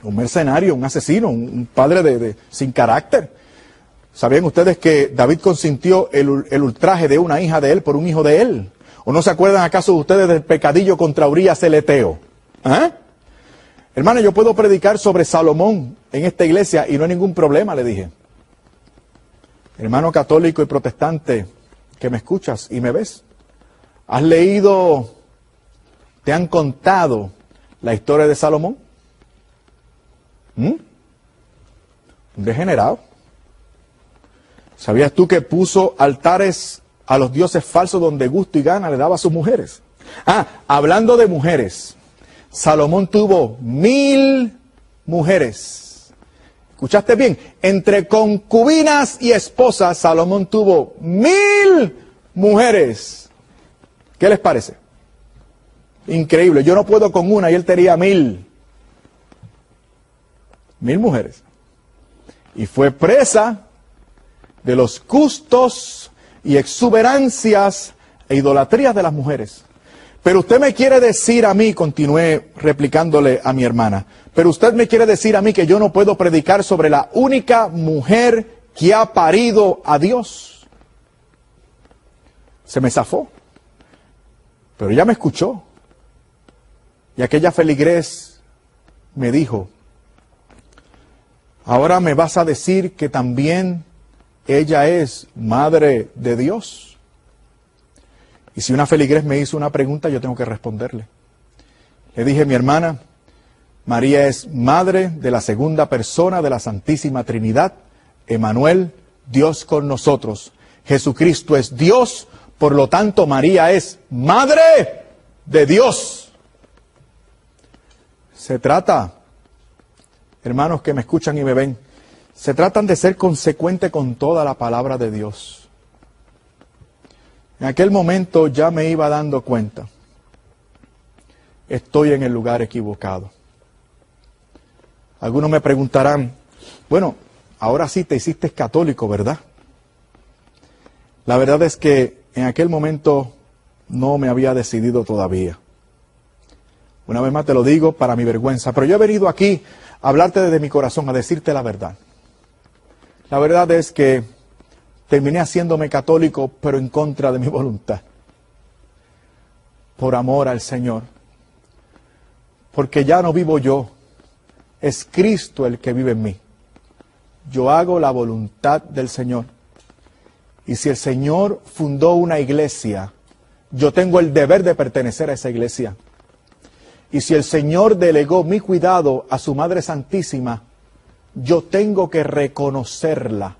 Un mercenario, un asesino, un padre sin carácter. ¿Sabían ustedes que David consintió el ultraje de una hija de él por un hijo de él? ¿O no se acuerdan acaso ustedes del pecadillo contra Urías el Eteo? ¿Ah? Hermano, yo puedo predicar sobre Salomón en esta iglesia y no hay ningún problema, le dije. Hermano católico y protestante que me escuchas y me ves, ¿has leído, te han contado la historia de Salomón? Un degenerado. ¿Sabías tú que puso altares a los dioses falsos donde gusto y gana le daba a sus mujeres? Hablando de mujeres, Salomón tuvo 1000 mujeres. ¿Escuchaste bien? Entre concubinas y esposas, Salomón tuvo 1000 mujeres. ¿Qué les parece? Increíble. Yo no puedo con una y él tenía 1000. 1000 mujeres. Y fue presa de los gustos y exuberancias e idolatrías de las mujeres. Pero usted me quiere decir a mí, continué replicándole a mi hermana, pero usted me quiere decir a mí que yo no puedo predicar sobre la única mujer que ha parido a Dios. se me zafó. Pero ella me escuchó. Y aquella feligrés me dijo, ahora me vas a decir que también ella es Madre de Dios. Y si una feligrés me hizo una pregunta, yo tengo que responderle. Le dije, mi hermana, María es Madre de la segunda persona de la Santísima Trinidad, Emmanuel, Dios con nosotros. Jesucristo es Dios, por lo tanto María es Madre de Dios. Se trata, hermanos que me escuchan y me ven, se tratan de ser consecuente con toda la palabra de Dios. En aquel momento ya me iba dando cuenta. Estoy en el lugar equivocado. Algunos me preguntarán, bueno, ahora sí te hiciste católico, ¿verdad? La verdad es que en aquel momento no me había decidido todavía. Una vez más te lo digo para mi vergüenza, pero yo he venido aquí a hablarte desde mi corazón, a decirte la verdad. La verdad es que terminé haciéndome católico, pero en contra de mi voluntad. Por amor al Señor. Porque ya no vivo yo, es Cristo el que vive en mí. Yo hago la voluntad del Señor. Y si el Señor fundó una iglesia, yo tengo el deber de pertenecer a esa iglesia. Y si el Señor delegó mi cuidado a su Madre Santísima, yo tengo que reconocerla.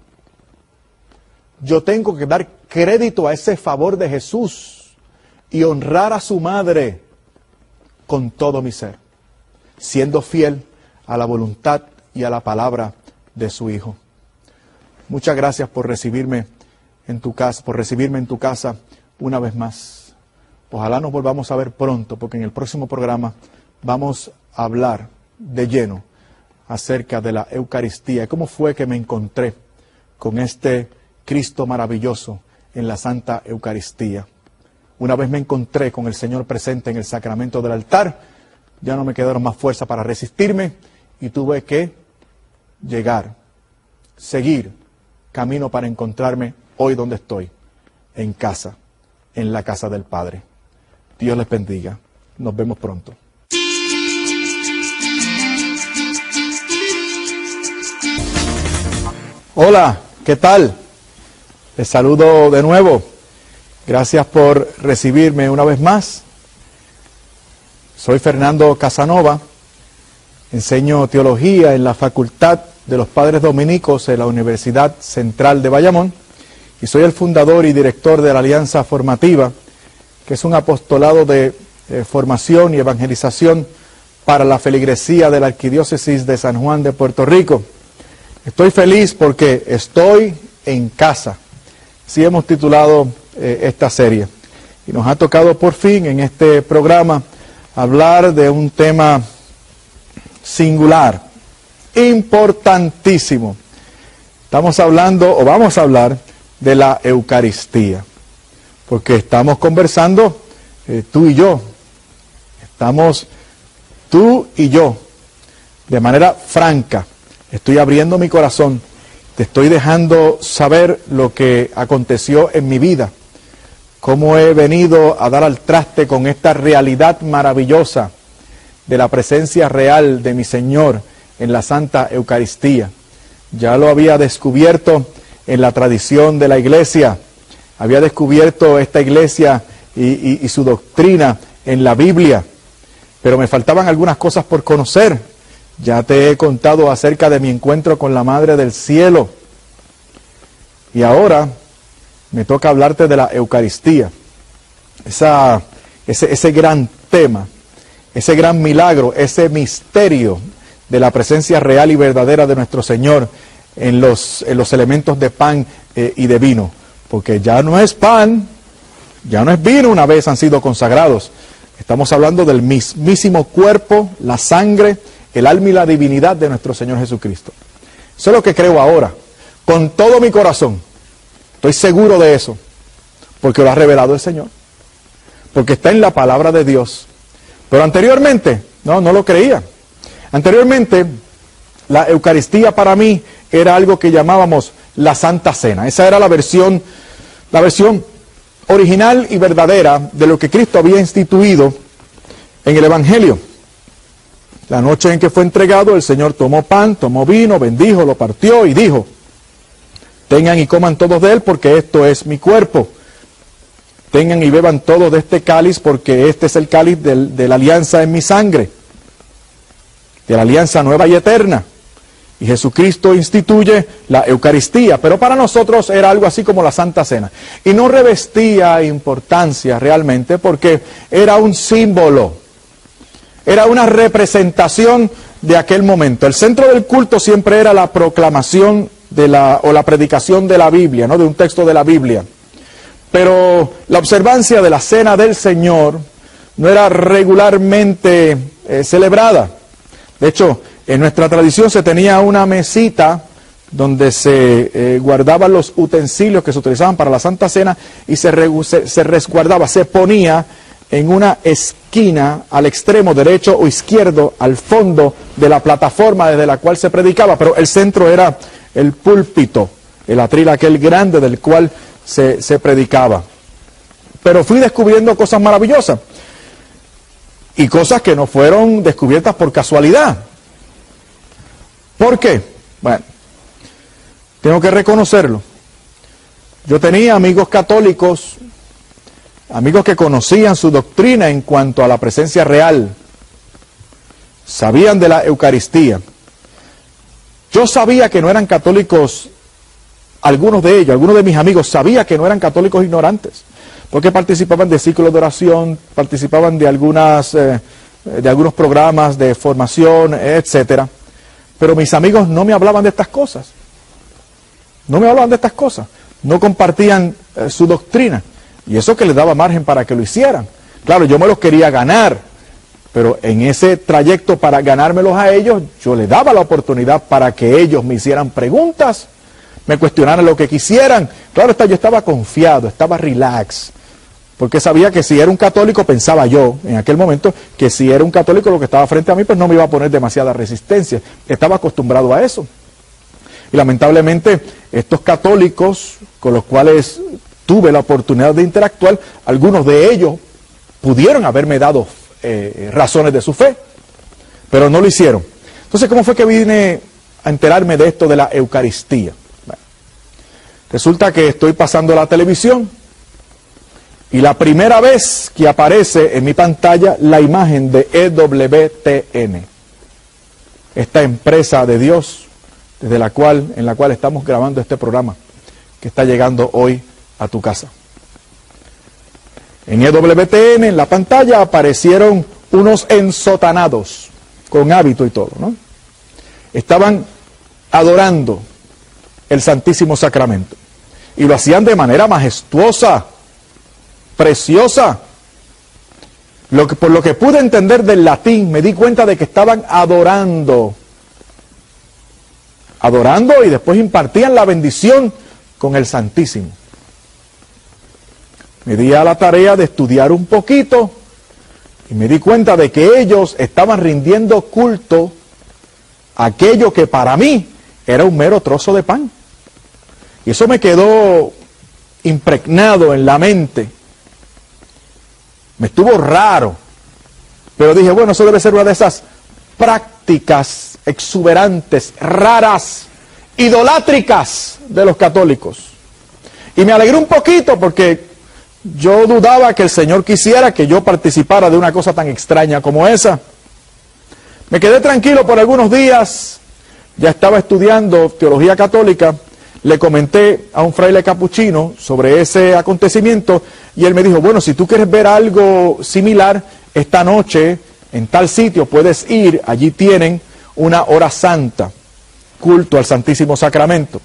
Yo tengo que dar crédito a ese favor de Jesús y honrar a su Madre con todo mi ser, siendo fiel a la voluntad y a la palabra de su Hijo. Muchas gracias por recibirme en tu casa, una vez más. Ojalá nos volvamos a ver pronto, porque en el próximo programa vamos a hablar de lleno acerca de la Eucaristía. ¿Cómo fue que me encontré con este Cristo maravilloso en la Santa Eucaristía? Una vez me encontré con el Señor presente en el sacramento del altar, ya no me quedaron más fuerza para resistirme y tuve que seguir camino para encontrarme hoy donde estoy, en casa, en la casa del Padre. Dios les bendiga. Nos vemos pronto. Hola, ¿qué tal? Les saludo de nuevo. Gracias por recibirme una vez más. Soy Fernando Casanova. Enseño teología en la Facultad de los Padres Dominicos en la Universidad Central de Bayamón. Y soy el fundador y director de la Alianza Formativa, que es un apostolado de formación y evangelización para la feligresía de la Arquidiócesis de San Juan de Puerto Rico. Estoy feliz porque estoy en casa. Así hemos titulado esta serie. Y nos ha tocado por fin en este programa hablar de un tema singular, importantísimo. Vamos a hablar de la Eucaristía. Porque estamos conversando tú y yo. Tú y yo, de manera franca. Estoy abriendo mi corazón. Te estoy dejando saber lo que aconteció en mi vida. Cómo he venido a dar al traste con esta realidad maravillosa de la presencia real de mi Señor en la Santa Eucaristía. Ya lo había descubierto en la tradición de la Iglesia. Había descubierto esta Iglesia y su doctrina en la Biblia. Pero me faltaban algunas cosas por conocer. Ya te he contado acerca de mi encuentro con la Madre del Cielo. Y ahora me toca hablarte de la Eucaristía. Ese gran tema, ese gran milagro, ese misterio de la presencia real y verdadera de nuestro Señor en los elementos de pan y de vino. Porque ya no es pan, ya no es vino una vez han sido consagrados. Estamos hablando del mismísimo cuerpo, la sangre, el alma y la divinidad de nuestro Señor Jesucristo. Eso es lo que creo ahora, con todo mi corazón. Estoy seguro de eso, porque lo ha revelado el Señor, porque está en la palabra de Dios. Pero anteriormente, no lo creía. Anteriormente, la Eucaristía para mí era algo que llamábamos la Santa Cena. Esa era la versión original y verdadera de lo que Cristo había instituido en el Evangelio. La noche en que fue entregado, el Señor tomó pan, tomó vino, bendijo, lo partió y dijo: tengan y coman todos de él, porque esto es mi cuerpo. Tengan y beban todos de este cáliz, porque este es el cáliz de la alianza en mi sangre, de la alianza nueva y eterna. Y Jesucristo instituye la Eucaristía, pero para nosotros era algo así como la Santa Cena. Y no revestía importancia realmente, porque era un símbolo, era una representación de aquel momento. El centro del culto siempre era la proclamación o la predicación de la Biblia, ¿no? De un texto de la Biblia. Pero la observancia de la Cena del Señor no era regularmente celebrada. De hecho, en nuestra tradición se tenía una mesita donde se guardaban los utensilios que se utilizaban para la Santa Cena y se resguardaba, se ponía en una esquina al extremo derecho o izquierdo, al fondo de la plataforma desde la cual se predicaba, pero el centro era el púlpito, el atril aquel grande del cual se predicaba. Pero fui descubriendo cosas maravillosas y cosas que no fueron descubiertas por casualidad. ¿Por qué? Bueno, tengo que reconocerlo. Yo tenía amigos católicos, amigos que conocían su doctrina en cuanto a la presencia real, sabían de la Eucaristía. Yo sabía que no eran católicos, algunos de ellos, algunos de mis amigos, sabía que no eran católicos ignorantes, porque participaban de círculos de oración, participaban de algunos programas de formación, etcétera. Pero mis amigos no me hablaban de estas cosas. No me hablaban de estas cosas. No compartían su doctrina. Y eso que les daba margen para que lo hicieran. Claro, yo me los quería ganar. Pero en ese trayecto para ganármelos a ellos, yo les daba la oportunidad para que ellos me hicieran preguntas, me cuestionaran lo que quisieran. Claro, yo estaba confiado, estaba relax. Porque sabía que si era un católico, pensaba yo en aquel momento, que si era un católico lo que estaba frente a mí, pues no me iba a poner demasiada resistencia. Estaba acostumbrado a eso. Y lamentablemente, estos católicos con los cuales tuve la oportunidad de interactuar, algunos de ellos pudieron haberme dado razones de su fe, pero no lo hicieron. Entonces, ¿cómo fue que vine a enterarme de esto de la Eucaristía? Bueno, resulta que estoy pasando la televisión, y la primera vez que aparece en mi pantalla la imagen de EWTN, esta empresa de Dios en la cual estamos grabando este programa, que está llegando hoy a tu casa. En EWTN, en la pantalla, aparecieron unos ensotanados, con hábito y todo, ¿no? Estaban adorando el Santísimo Sacramento, y lo hacían de manera majestuosa, preciosa. Por lo que pude entender del latín, me di cuenta de que estaban adorando y después impartían la bendición con el Santísimo. Me di a la tarea de estudiar un poquito y me di cuenta de que ellos estaban rindiendo culto a aquello que para mí era un mero trozo de pan. Y eso me quedó impregnado en la mente. Me estuvo raro, pero dije, bueno, eso debe ser una de esas prácticas exuberantes, raras, idolátricas de los católicos. Y me alegré un poquito porque yo dudaba que el Señor quisiera que yo participara de una cosa tan extraña como esa. Me quedé tranquilo por algunos días, ya estaba estudiando teología católica. Le comenté a un fraile capuchino sobre ese acontecimiento y él me dijo, bueno, si tú quieres ver algo similar, esta noche en tal sitio puedes ir, allí tienen una hora santa, culto al Santísimo Sacramento.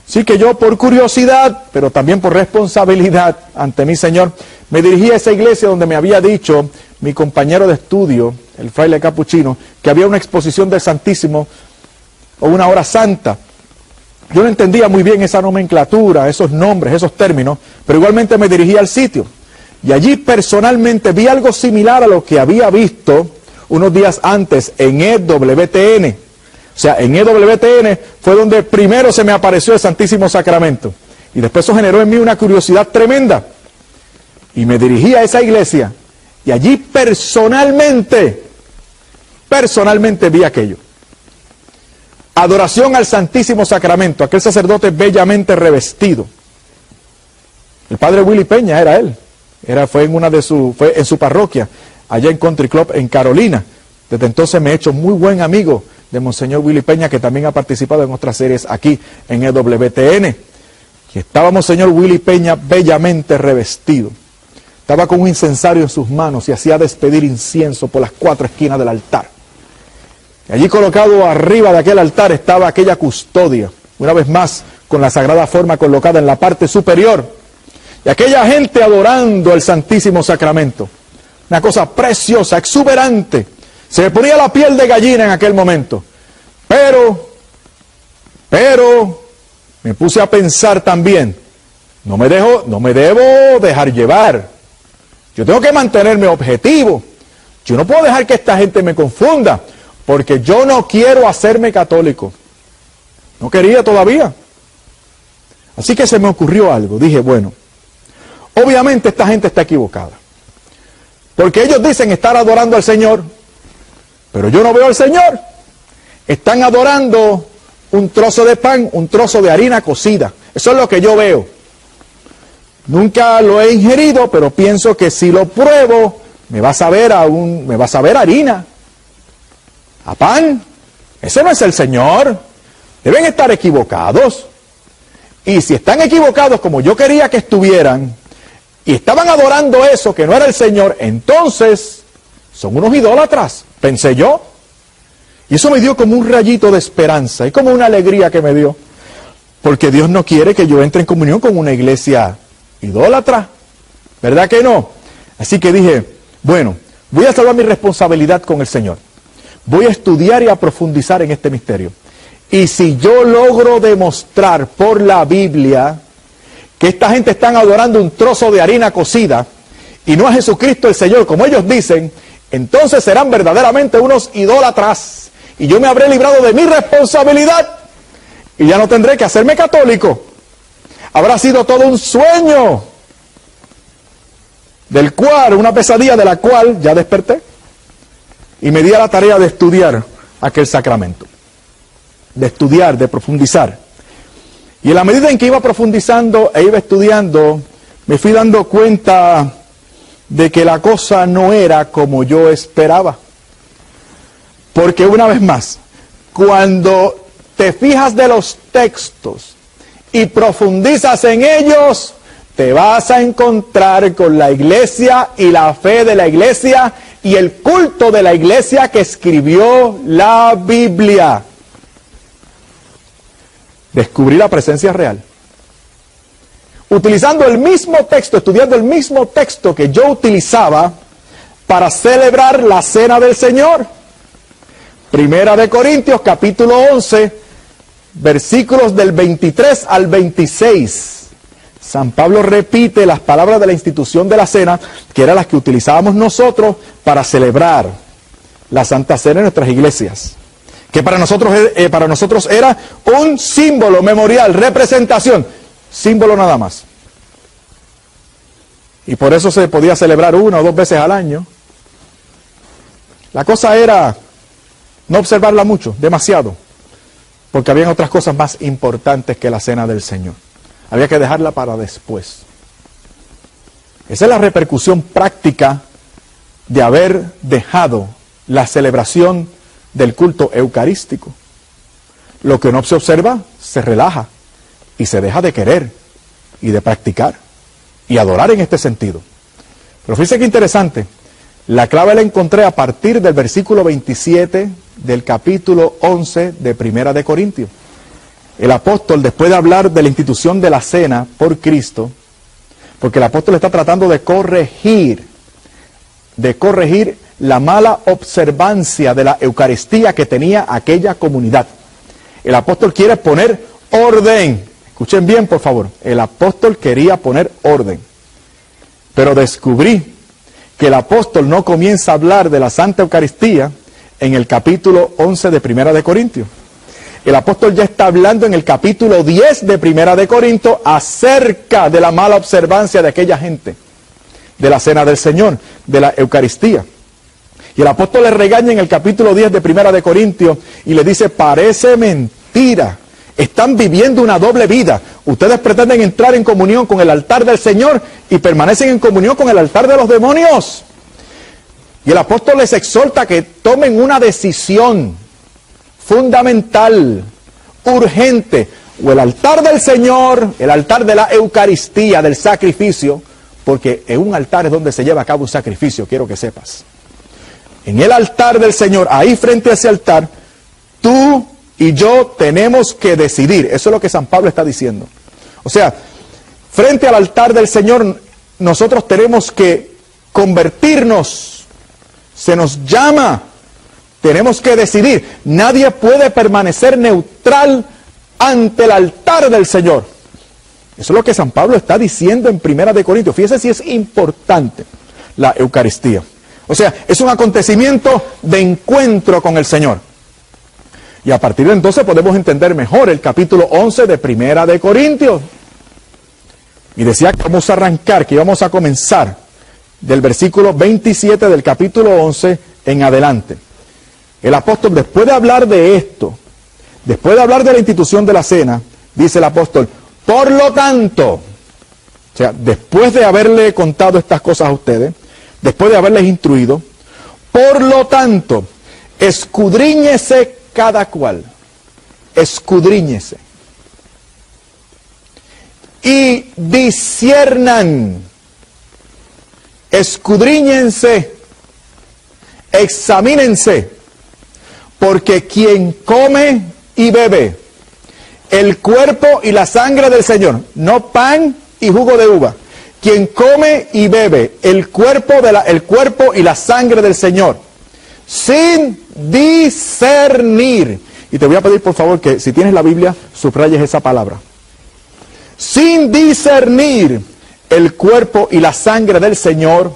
Así que yo por curiosidad, pero también por responsabilidad ante mi Señor, me dirigí a esa iglesia donde me había dicho mi compañero de estudio, el fraile capuchino, que había una exposición del Santísimo o una hora santa. Yo no entendía muy bien esa nomenclatura, esos nombres, esos términos, pero igualmente me dirigí al sitio. Y allí personalmente vi algo similar a lo que había visto unos días antes en EWTN. O sea, en EWTN fue donde primero se me apareció el Santísimo Sacramento. Y después eso generó en mí una curiosidad tremenda. Y me dirigí a esa iglesia y allí personalmente vi aquello. Adoración al Santísimo Sacramento, aquel sacerdote bellamente revestido. El padre Willy Peña era él. Fue en su parroquia, allá en Country Club en Carolina. Desde entonces me he hecho muy buen amigo de Monseñor Willy Peña, que también ha participado en otras series aquí en EWTN. Y estaba Monseñor Willy Peña bellamente revestido. Estaba con un incensario en sus manos y hacía despedir incienso por las 4 esquinas del altar. Y allí colocado arriba de aquel altar estaba aquella custodia, una vez más con la sagrada forma colocada en la parte superior. Y aquella gente adorando el Santísimo Sacramento. Una cosa preciosa, exuberante. Se me ponía la piel de gallina en aquel momento. Pero, me puse a pensar también, no me debo dejar llevar. Yo tengo que mantenerme objetivo. Yo no puedo dejar que esta gente me confunda, porque yo no quiero hacerme católico. No quería todavía. Así que se me ocurrió algo. Dije, bueno, obviamente esta gente está equivocada. Porque ellos dicen estar adorando al Señor, pero yo no veo al Señor. Están adorando un trozo de pan, un trozo de harina cocida. Eso es lo que yo veo. Nunca lo he ingerido, pero pienso que si lo pruebo, me va a saber a harina, a pan. Ese no es el Señor. Deben estar equivocados. Y si están equivocados como yo quería que estuvieran, y estaban adorando eso que no era el Señor, entonces son unos idólatras, pensé yo. Y eso me dio como un rayito de esperanza y como una alegría que me dio. Porque Dios no quiere que yo entre en comunión con una iglesia idólatra. ¿Verdad que no? Así que dije, bueno, voy a salvar mi responsabilidad con el Señor. Voy a estudiar y a profundizar en este misterio. Y si yo logro demostrar por la Biblia que esta gente están adorando un trozo de harina cocida y no a Jesucristo el Señor, como ellos dicen, entonces serán verdaderamente unos idólatras. Y yo me habré librado de mi responsabilidad y ya no tendré que hacerme católico. Habrá sido todo un sueño, una pesadilla de la cual ya desperté. Y me di a la tarea de estudiar aquel sacramento. De estudiar, de profundizar. Y en la medida en que iba profundizando e iba estudiando, me fui dando cuenta de que la cosa no era como yo esperaba. Porque una vez más, cuando te fijas de los textos y profundizas en ellos, te vas a encontrar con la iglesia y la fe de la iglesia y el culto de la iglesia que escribió la Biblia. Descubrí la presencia real. Utilizando el mismo texto, estudiando el mismo texto que yo utilizaba para celebrar la Cena del Señor. Primera de Corintios, capítulo 11, versículos del 23 al 26. San Pablo repite las palabras de la institución de la cena, que eran las que utilizábamos nosotros para celebrar la Santa Cena en nuestras iglesias. Que para nosotros era un símbolo, memorial, representación, símbolo nada más. Y por eso se podía celebrar 1 o 2 veces al año. La cosa era no observarla mucho, demasiado, porque habían otras cosas más importantes que la Cena del Señor. Había que dejarla para después. Esa es la repercusión práctica de haber dejado la celebración del culto eucarístico. Lo que no se observa se relaja y se deja de querer y de practicar y adorar en este sentido. Pero fíjense qué interesante. La clave la encontré a partir del versículo 27 del capítulo 11 de Primera de Corintios. El apóstol, después de hablar de la institución de la cena por Cristo, porque el apóstol está tratando de corregir la mala observancia de la Eucaristía que tenía aquella comunidad. El apóstol quiere poner orden. Escuchen bien, por favor. El apóstol quería poner orden. Pero descubrí que el apóstol no comienza a hablar de la Santa Eucaristía en el capítulo 11 de Primera de Corintios. El apóstol ya está hablando en el capítulo 10 de Primera de Corintios acerca de la mala observancia de aquella gente. de la cena del Señor, de la Eucaristía. Y el apóstol le regaña en el capítulo 10 de Primera de Corintios y le dice, parece mentira, están viviendo una doble vida. Ustedes pretenden entrar en comunión con el altar del Señor y permanecen en comunión con el altar de los demonios. Y el apóstol les exhorta que tomen una decisión fundamental, urgente, o el altar del Señor, el altar de la Eucaristía, del sacrificio, porque en un altar es donde se lleva a cabo un sacrificio, quiero que sepas. En el altar del Señor, ahí frente a ese altar, tú y yo tenemos que decidir. Eso es lo que San Pablo está diciendo. O sea, frente al altar del Señor, nosotros tenemos que convertirnos. Se nos llama. Tenemos que decidir. Nadie puede permanecer neutral ante el altar del Señor. Eso es lo que San Pablo está diciendo en Primera de Corintios. Fíjese si es importante la Eucaristía. O sea, es un acontecimiento de encuentro con el Señor. Y a partir de entonces podemos entender mejor el capítulo 11 de Primera de Corintios. Y decía que vamos a arrancar, que íbamos a comenzar del versículo 27 del capítulo 11 en adelante. El apóstol, después de hablar de esto, después de hablar de la institución de la cena, dice el apóstol, por lo tanto, o sea, después de haberle contado estas cosas a ustedes, después de haberles instruido, por lo tanto, escudriñese cada cual, escudriñese, y disciernan, escudriñense, examínense, porque quien come y bebe el cuerpo y la sangre del Señor, no pan y jugo de uva, quien come y bebe el cuerpo y la sangre del Señor, sin discernir. Y te voy a pedir por favor que si tienes la Biblia, subrayes esa palabra. Sin discernir el cuerpo y la sangre del Señor,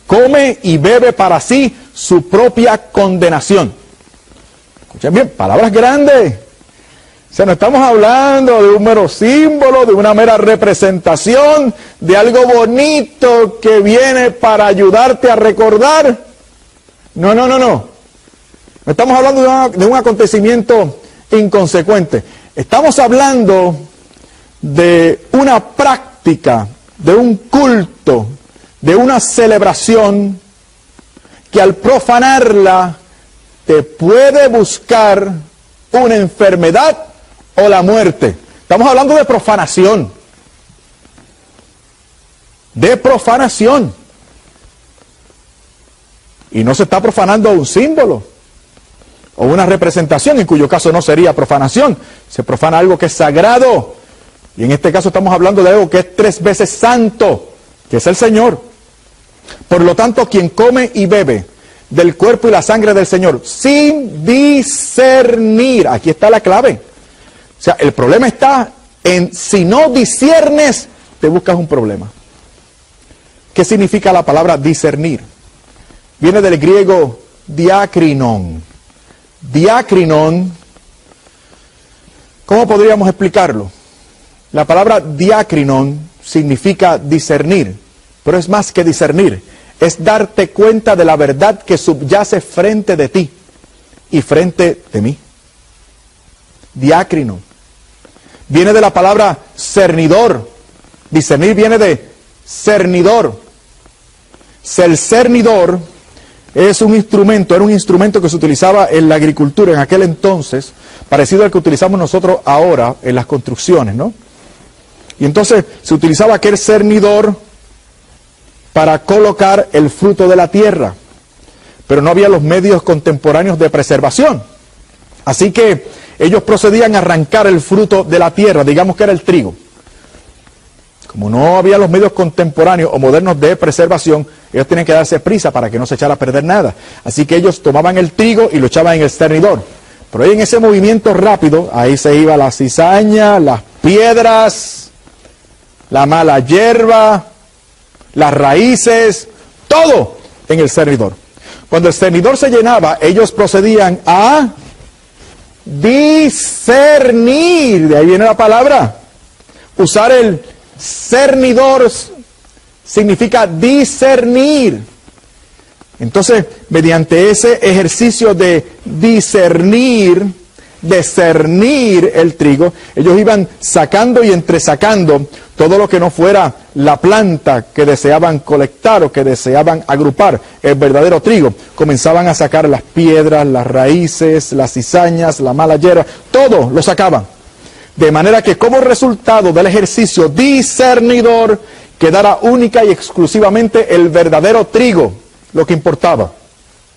come y bebe para sí su propia condenación. Escuchen bien, palabras grandes. O sea, no estamos hablando de un mero símbolo, de una mera representación, de algo bonito que viene para ayudarte a recordar. No. No estamos hablando de un acontecimiento inconsecuente. Estamos hablando de una práctica, de un culto, de una celebración que al profanarla te puede buscar una enfermedad o la muerte. Estamos hablando de profanación. De profanación. Y no se está profanando un símbolo o una representación, en cuyo caso no sería profanación. Se profana algo que es sagrado. Y en este caso estamos hablando de algo que es 3 veces santo, que es el Señor. Por lo tanto, quien come y bebe del cuerpo y la sangre del Señor sin discernir, aquí está la clave. O sea, el problema está en si no disciernes, te buscas un problema. ¿Qué significa la palabra discernir? Viene del griego diakrinon. Diakrinon, ¿cómo podríamos explicarlo? La palabra diakrinon significa discernir, pero es más que discernir, es darte cuenta de la verdad que subyace frente de ti y frente de mí. Diácrino. Viene de la palabra cernidor. Discernir viene de cernidor. El cernidor es un instrumento, era un instrumento que se utilizaba en la agricultura en aquel entonces, parecido al que utilizamos nosotros ahora en las construcciones, ¿no? Y entonces se utilizaba aquel cernidor para colocar el fruto de la tierra, pero no había los medios contemporáneos de preservación. Así que ellos procedían a arrancar el fruto de la tierra, digamos que era el trigo. Como no había los medios contemporáneos o modernos de preservación, ellos tenían que darse prisa para que no se echara a perder nada. Así que ellos tomaban el trigo y lo echaban en el cernidor. Pero ahí en ese movimiento rápido, ahí se iba la cizaña, las piedras, la mala hierba, las raíces, todo en el cernidor. Cuando el cernidor se llenaba, ellos procedían a discernir, de ahí viene la palabra, usar el cernidor significa discernir. Entonces, mediante ese ejercicio de discernir el trigo, ellos iban sacando y entresacando todo lo que no fuera la planta que deseaban colectar o que deseaban agrupar, el verdadero trigo. Comenzaban a sacar las piedras, las raíces, las cizañas, la mala hierba, todo lo sacaban. De manera que como resultado del ejercicio discernidor, quedara única y exclusivamente el verdadero trigo, lo que importaba.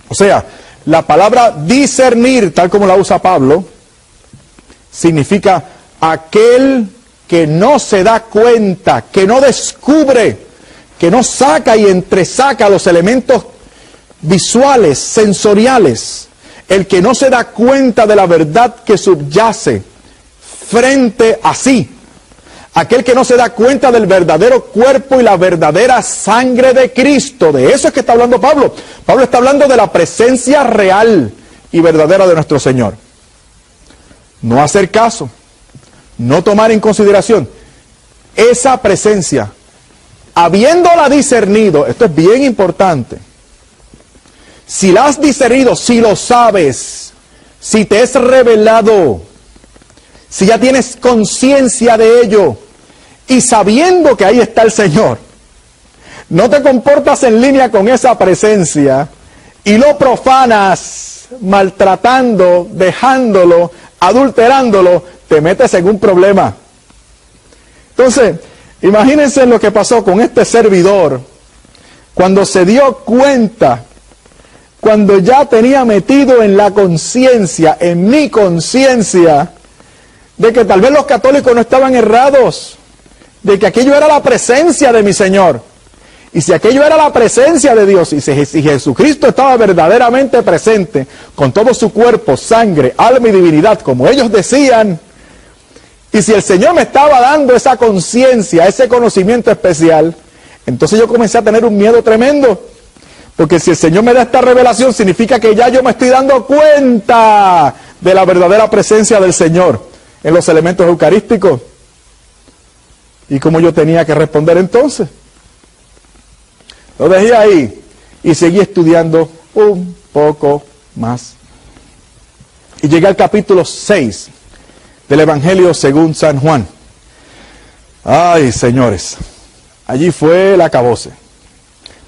O sea, la palabra discernir, tal como la usa Pablo, significa aquel que no se da cuenta, que no descubre, que no saca y entresaca los elementos visuales, sensoriales, el que no se da cuenta de la verdad que subyace frente a sí, aquel que no se da cuenta del verdadero cuerpo y la verdadera sangre de Cristo. De eso es que está hablando Pablo. Pablo está hablando de la presencia real y verdadera de nuestro Señor. No hacer caso, no tomar en consideración esa presencia, habiéndola discernido. Esto es bien importante. Si la has discernido, si lo sabes, si te es revelado, si ya tienes conciencia de ello, y sabiendo que ahí está el Señor, no te comportas en línea con esa presencia y lo profanas, maltratando, dejándolo, adulterándolo, te metes en un problema. Entonces, imagínense lo que pasó con este servidor cuando se dio cuenta, cuando ya tenía metido en la conciencia, en mi conciencia, de que tal vez los católicos no estaban errados, de que aquello era la presencia de mi Señor. Y si aquello era la presencia de Dios, y si Jesucristo estaba verdaderamente presente, con todo su cuerpo, sangre, alma y divinidad, como ellos decían, y si el Señor me estaba dando esa conciencia, ese conocimiento especial, entonces yo comencé a tener un miedo tremendo. Porque si el Señor me da esta revelación, significa que ya yo me estoy dando cuenta de la verdadera presencia del Señor en los elementos eucarísticos. ¿Y cómo yo tenía que responder entonces? Lo dejé ahí y seguí estudiando un poco más. Y llegué al capítulo 6 del Evangelio según San Juan. Ay, señores, allí fue el acabose.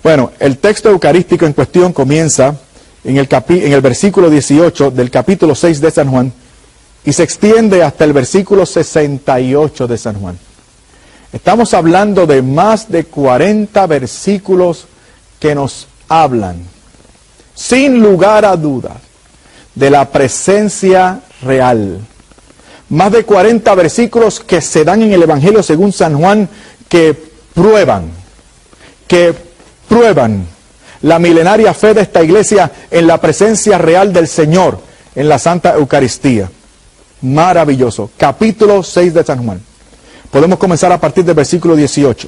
Bueno, el texto eucarístico en cuestión comienza en el versículo 18 del capítulo 6 de San Juan y se extiende hasta el versículo 68 de San Juan. Estamos hablando de más de 40 versículos que nos hablan, sin lugar a dudas, de la presencia real. Más de 40 versículos que se dan en el Evangelio según San Juan que prueban la milenaria fe de esta iglesia en la presencia real del Señor, en la Santa Eucaristía. Maravilloso. Capítulo 6 de San Juan. Podemos comenzar a partir del versículo 18,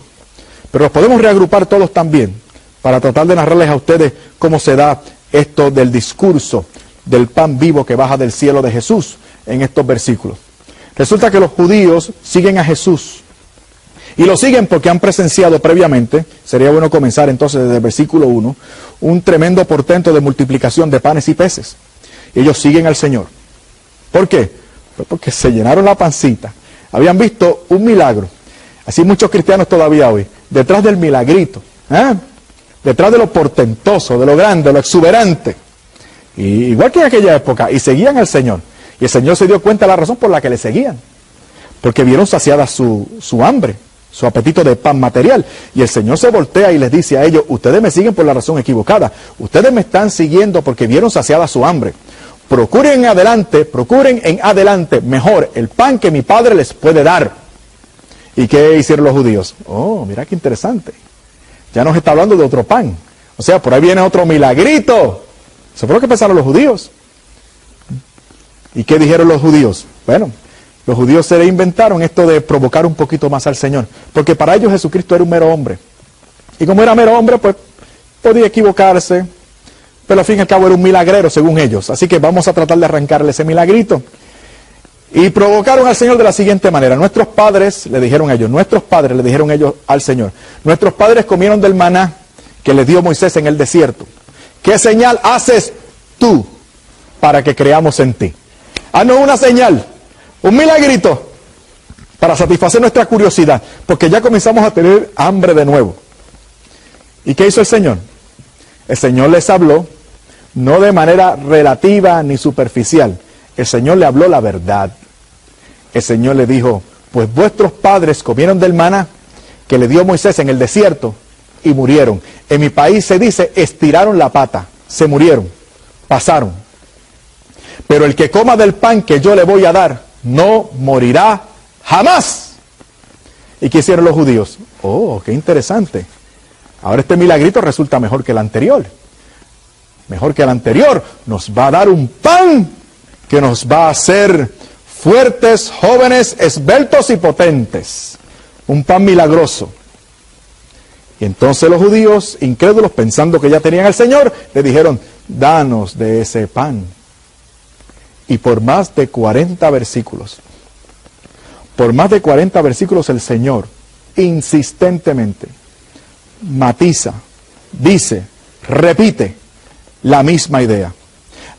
pero los podemos reagrupar todos también, para tratar de narrarles a ustedes cómo se da esto del discurso del pan vivo que baja del cielo de Jesús en estos versículos. Resulta que los judíos siguen a Jesús, y lo siguen porque han presenciado previamente, sería bueno comenzar entonces desde el versículo 1, un tremendo portento de multiplicación de panes y peces. Y ellos siguen al Señor. ¿Por qué? Pues porque se llenaron la pancita. Habían visto un milagro. Así muchos cristianos todavía hoy, detrás del milagrito, detrás de lo portentoso, de lo grande, de lo exuberante. Y igual que en aquella época, y seguían al Señor. Y el Señor se dio cuenta de la razón por la que le seguían. Porque vieron saciada su hambre, su apetito de pan material. Y el Señor se voltea y les dice a ellos, ustedes me siguen por la razón equivocada. Ustedes me están siguiendo porque vieron saciada su hambre. Procuren en adelante mejor el pan que mi Padre les puede dar. ¿Y qué hicieron los judíos? Oh, mira qué interesante. Ya nos está hablando de otro pan. O sea, por ahí viene otro milagrito. Eso fue lo que pensaron los judíos. ¿Y qué dijeron los judíos? Bueno, los judíos se inventaron esto de provocar un poquito más al Señor. Porque para ellos Jesucristo era un mero hombre. Y como era mero hombre, pues podía equivocarse. Pero al fin y al cabo era un milagrero según ellos. Así que vamos a tratar de arrancarle ese milagrito. Y provocaron al Señor de la siguiente manera. Nuestros padres le dijeron ellos al Señor, nuestros padres comieron del maná que les dio Moisés en el desierto. ¿Qué señal haces tú para que creamos en ti? Haznos una señal, un milagrito, para satisfacer nuestra curiosidad, porque ya comenzamos a tener hambre de nuevo. ¿Y qué hizo el Señor? El Señor les habló, no de manera relativa ni superficial. El Señor le habló la verdad. El Señor le dijo, pues vuestros padres comieron del maná que le dio Moisés en el desierto y murieron. En mi país se dice, estiraron la pata, se murieron, pasaron. Pero el que coma del pan que yo le voy a dar, no morirá jamás. ¿Y qué hicieron los judíos? Oh, qué interesante. Ahora este milagrito resulta mejor que el anterior. Mejor que el anterior. Nos va a dar un pan que nos va a hacer fuertes, jóvenes, esbeltos y potentes. Un pan milagroso. Y entonces los judíos, incrédulos, pensando que ya tenían al Señor, le dijeron, danos de ese pan. Y por más de 40 versículos, el Señor insistentemente matiza, dice, repite la misma idea.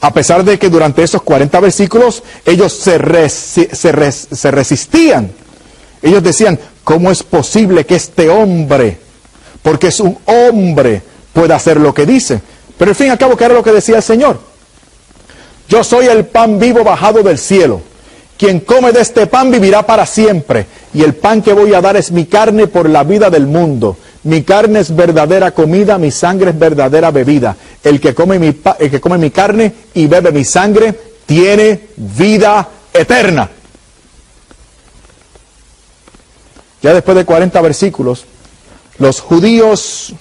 A pesar de que durante esos 40 versículos ellos se resistían. Ellos decían, ¿cómo es posible que este hombre, porque es un hombre, pueda hacer lo que dice? Pero al fin y al cabo, ¿qué era lo que decía el Señor? Yo soy el pan vivo bajado del cielo. Quien come de este pan vivirá para siempre. Y el pan que voy a dar es mi carne por la vida del mundo. Mi carne es verdadera comida, mi sangre es verdadera bebida. El que come mi carne y bebe mi sangre tiene vida eterna. Ya después de 40 versículos, los judíos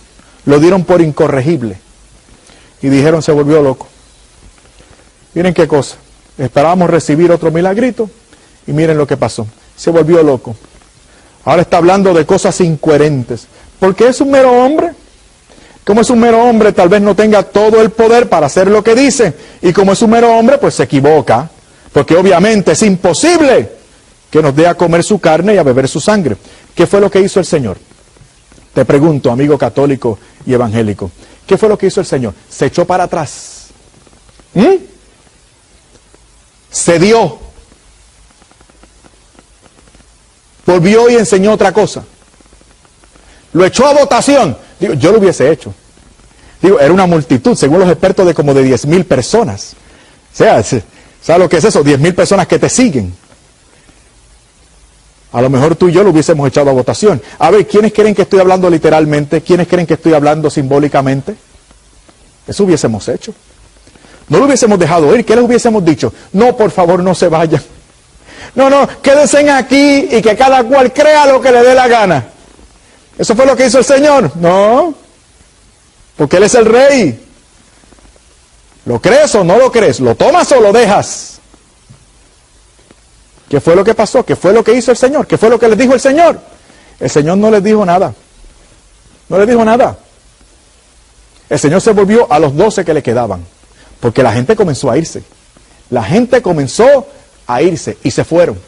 lo dieron por incorregible. Y dijeron, se volvió loco. Miren qué cosa. Esperábamos recibir otro milagrito y miren lo que pasó. Se volvió loco. Ahora está hablando de cosas incoherentes. Porque es un mero hombre. Como es un mero hombre, tal vez no tenga todo el poder para hacer lo que dice. Y como es un mero hombre, pues se equivoca. Porque obviamente es imposible que nos dé a comer su carne y a beber su sangre. ¿Qué fue lo que hizo el Señor? Te pregunto, amigo católico y evangélico. ¿Qué fue lo que hizo el Señor? Se echó para atrás. Cedió. Volvió y enseñó otra cosa. Lo echó a votación. Digo, yo lo hubiese hecho. Digo, era una multitud, según los expertos, de como de 10,000 personas. O sea, ¿sabes lo que es eso? 10,000 personas que te siguen. A lo mejor tú y yo lo hubiésemos echado a votación. A ver, ¿quiénes creen que estoy hablando literalmente? ¿Quiénes creen que estoy hablando simbólicamente? Eso hubiésemos hecho. No lo hubiésemos dejado ir. ¿Qué les hubiésemos dicho? No, por favor, no se vayan. No, quédense aquí y que cada cual crea lo que le dé la gana. ¿Eso fue lo que hizo el Señor? No, porque Él es el Rey. ¿Lo crees o no lo crees? ¿Lo tomas o lo dejas? ¿Qué fue lo que pasó? ¿Qué fue lo que hizo el Señor? ¿Qué fue lo que les dijo el Señor? El Señor no les dijo nada. No les dijo nada. El Señor se volvió a los 12 que le quedaban, porque la gente comenzó a irse. La gente comenzó a irse y se fueron.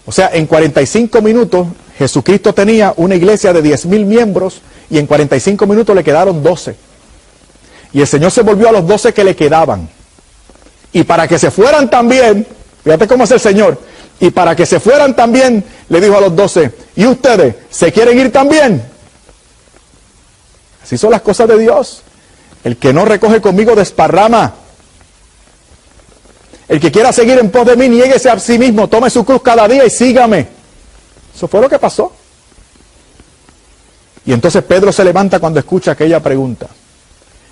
O sea, en 45 minutos Jesucristo tenía una iglesia de 10,000 miembros y en 45 minutos le quedaron 12. Y el Señor se volvió a los 12 que le quedaban. Y para que se fueran también, fíjate cómo es el Señor, y para que se fueran también, le dijo a los 12, ¿y ustedes se quieren ir también? Así son las cosas de Dios. El que no recoge conmigo desparrama. El que quiera seguir en pos de mí, niéguese a sí mismo, tome su cruz cada día y sígame. Eso fue lo que pasó. Y entonces Pedro se levanta cuando escucha aquella pregunta.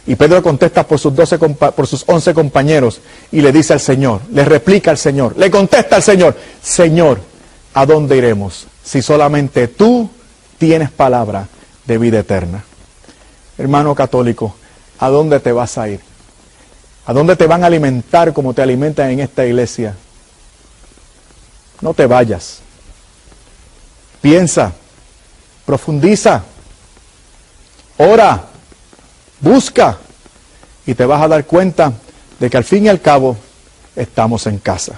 Y Pedro contesta por sus 11 compañeros y le dice al Señor, le replica al Señor, le contesta al Señor, Señor, ¿a dónde iremos si solamente tú tienes palabra de vida eterna? Hermano católico, ¿a dónde te vas a ir? ¿A dónde te van a alimentar como te alimentan en esta iglesia? No te vayas. Piensa, profundiza, ora, busca y te vas a dar cuenta de que al fin y al cabo estamos en casa.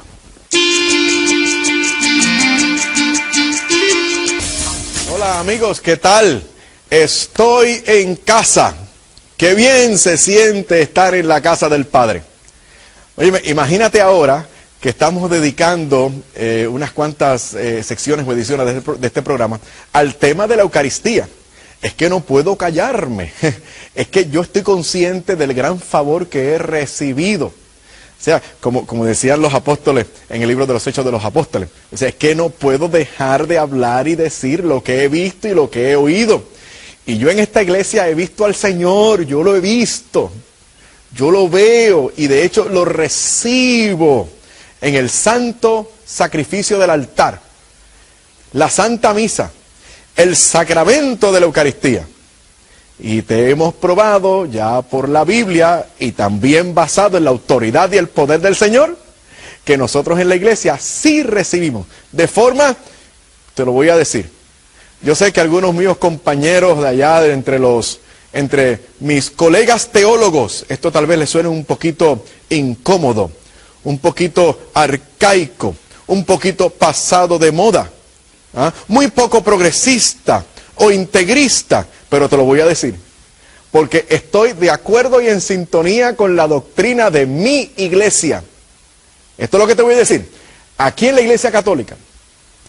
Hola amigos, ¿qué tal? Estoy en casa. Qué bien se siente estar en la casa del Padre. Oye, imagínate ahora que estamos dedicando unas cuantas secciones o ediciones de este programa al tema de la Eucaristía. Es que no puedo callarme. Es que yo estoy consciente del gran favor que he recibido. O sea, como decían los apóstoles en el libro de los Hechos de los Apóstoles. O sea, es que no puedo dejar de hablar y decir lo que he visto y lo que he oído. Y yo en esta iglesia he visto al Señor, yo lo he visto. Yo lo veo y de hecho lo recibo en el santo sacrificio del altar. La Santa Misa, el sacramento de la Eucaristía. Y te hemos probado ya por la Biblia y también basado en la autoridad y el poder del Señor, que nosotros en la iglesia sí recibimos. De forma, te lo voy a decir, yo sé que algunos míos compañeros de allá, entre mis colegas teólogos, esto tal vez les suene un poquito incómodo, un poquito arcaico, un poquito pasado de moda, muy poco progresista o integrista, pero te lo voy a decir, porque estoy de acuerdo y en sintonía con la doctrina de mi iglesia. Esto es lo que te voy a decir. Aquí en la Iglesia Católica,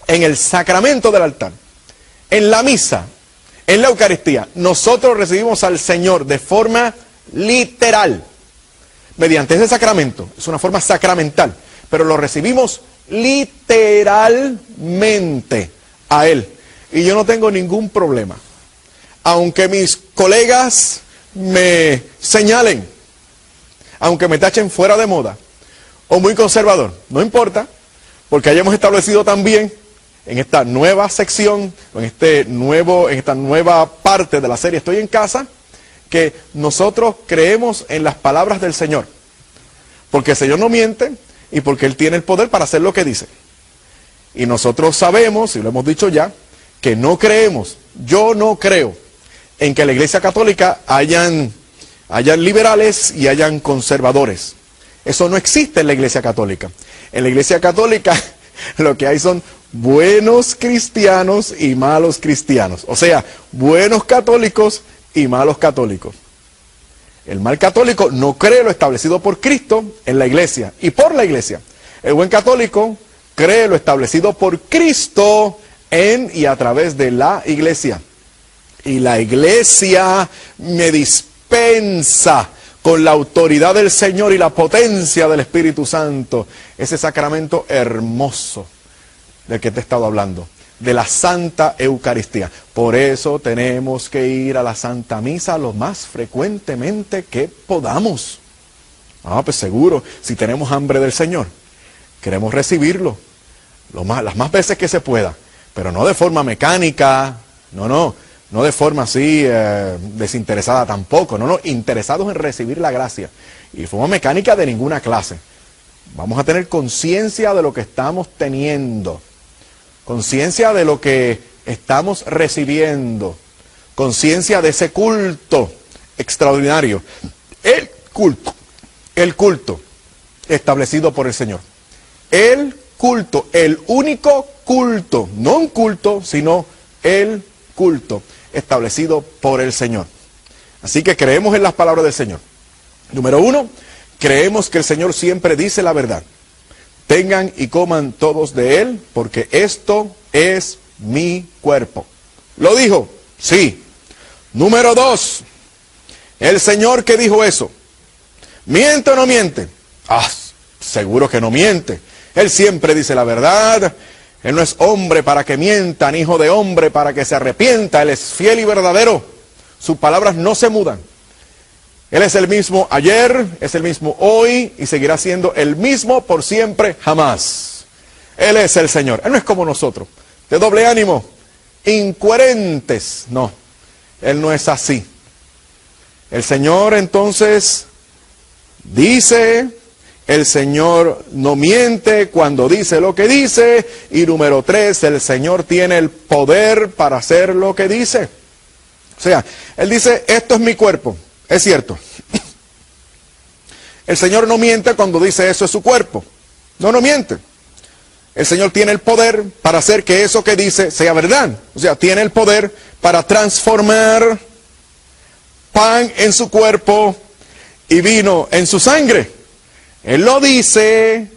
en el sacramento del altar, en la misa, en la Eucaristía, nosotros recibimos al Señor de forma literal, mediante ese sacramento. Es una forma sacramental, pero lo recibimos literalmente a Él. Y yo no tengo ningún problema. Aunque mis colegas me señalen, aunque me tachen fuera de moda o muy conservador, no importa, porque hayamos establecido también en esta nueva sección, en esta nueva parte de la serie Estoy en Casa, que nosotros creemos en las palabras del Señor, porque el Señor no miente y porque Él tiene el poder para hacer lo que dice. Y nosotros sabemos, y lo hemos dicho ya, que no creemos, yo no creo en que en la Iglesia Católica hayan liberales y hayan conservadores. Eso no existe en la Iglesia Católica. En la Iglesia Católica lo que hay son buenos cristianos y malos cristianos. O sea, buenos católicos y malos católicos. El mal católico no cree lo establecido por Cristo en la Iglesia y por la Iglesia. El buen católico cree lo establecido por Cristo en y a través de la Iglesia. Y la Iglesia me dispensa con la autoridad del Señor y la potencia del Espíritu Santo ese sacramento hermoso del que te he estado hablando, de la Santa Eucaristía. Por eso tenemos que ir a la Santa Misa lo más frecuentemente que podamos. Pues seguro, si tenemos hambre del Señor, queremos recibirlo las más veces que se pueda, pero no de forma mecánica, no de forma así desinteresada tampoco, interesados en recibir la gracia. Y de forma mecánica de ninguna clase. Vamos a tener conciencia de lo que estamos teniendo, conciencia de lo que estamos recibiendo, conciencia de ese culto extraordinario. El culto establecido por el Señor. El culto, el único culto, no un culto, sino el culto establecido por el Señor. Así que creemos en las palabras del Señor. Número 1, creemos que el Señor siempre dice la verdad. Tengan y coman todos de Él, porque esto es mi cuerpo. ¿Lo dijo? Sí. Número 2, el Señor que dijo eso, ¿miente o no miente? Seguro que no miente. Él siempre dice la verdad. Él no es hombre para que mienta, ni hijo de hombre para que se arrepienta. Él es fiel y verdadero. Sus palabras no se mudan. Él es el mismo ayer, es el mismo hoy y seguirá siendo el mismo por siempre, jamás. Él es el Señor. Él no es como nosotros, de doble ánimo, incoherentes. No, Él no es así. El Señor entonces dice... El Señor no miente cuando dice lo que dice. Y número 3, el Señor tiene el poder para hacer lo que dice. O sea, Él dice, esto es mi cuerpo. Es cierto. El Señor no miente cuando dice eso es su cuerpo. No miente. El Señor tiene el poder para hacer que eso que dice sea verdad. O sea, tiene el poder para transformar pan en su cuerpo y vino en su sangre. Él lo dice,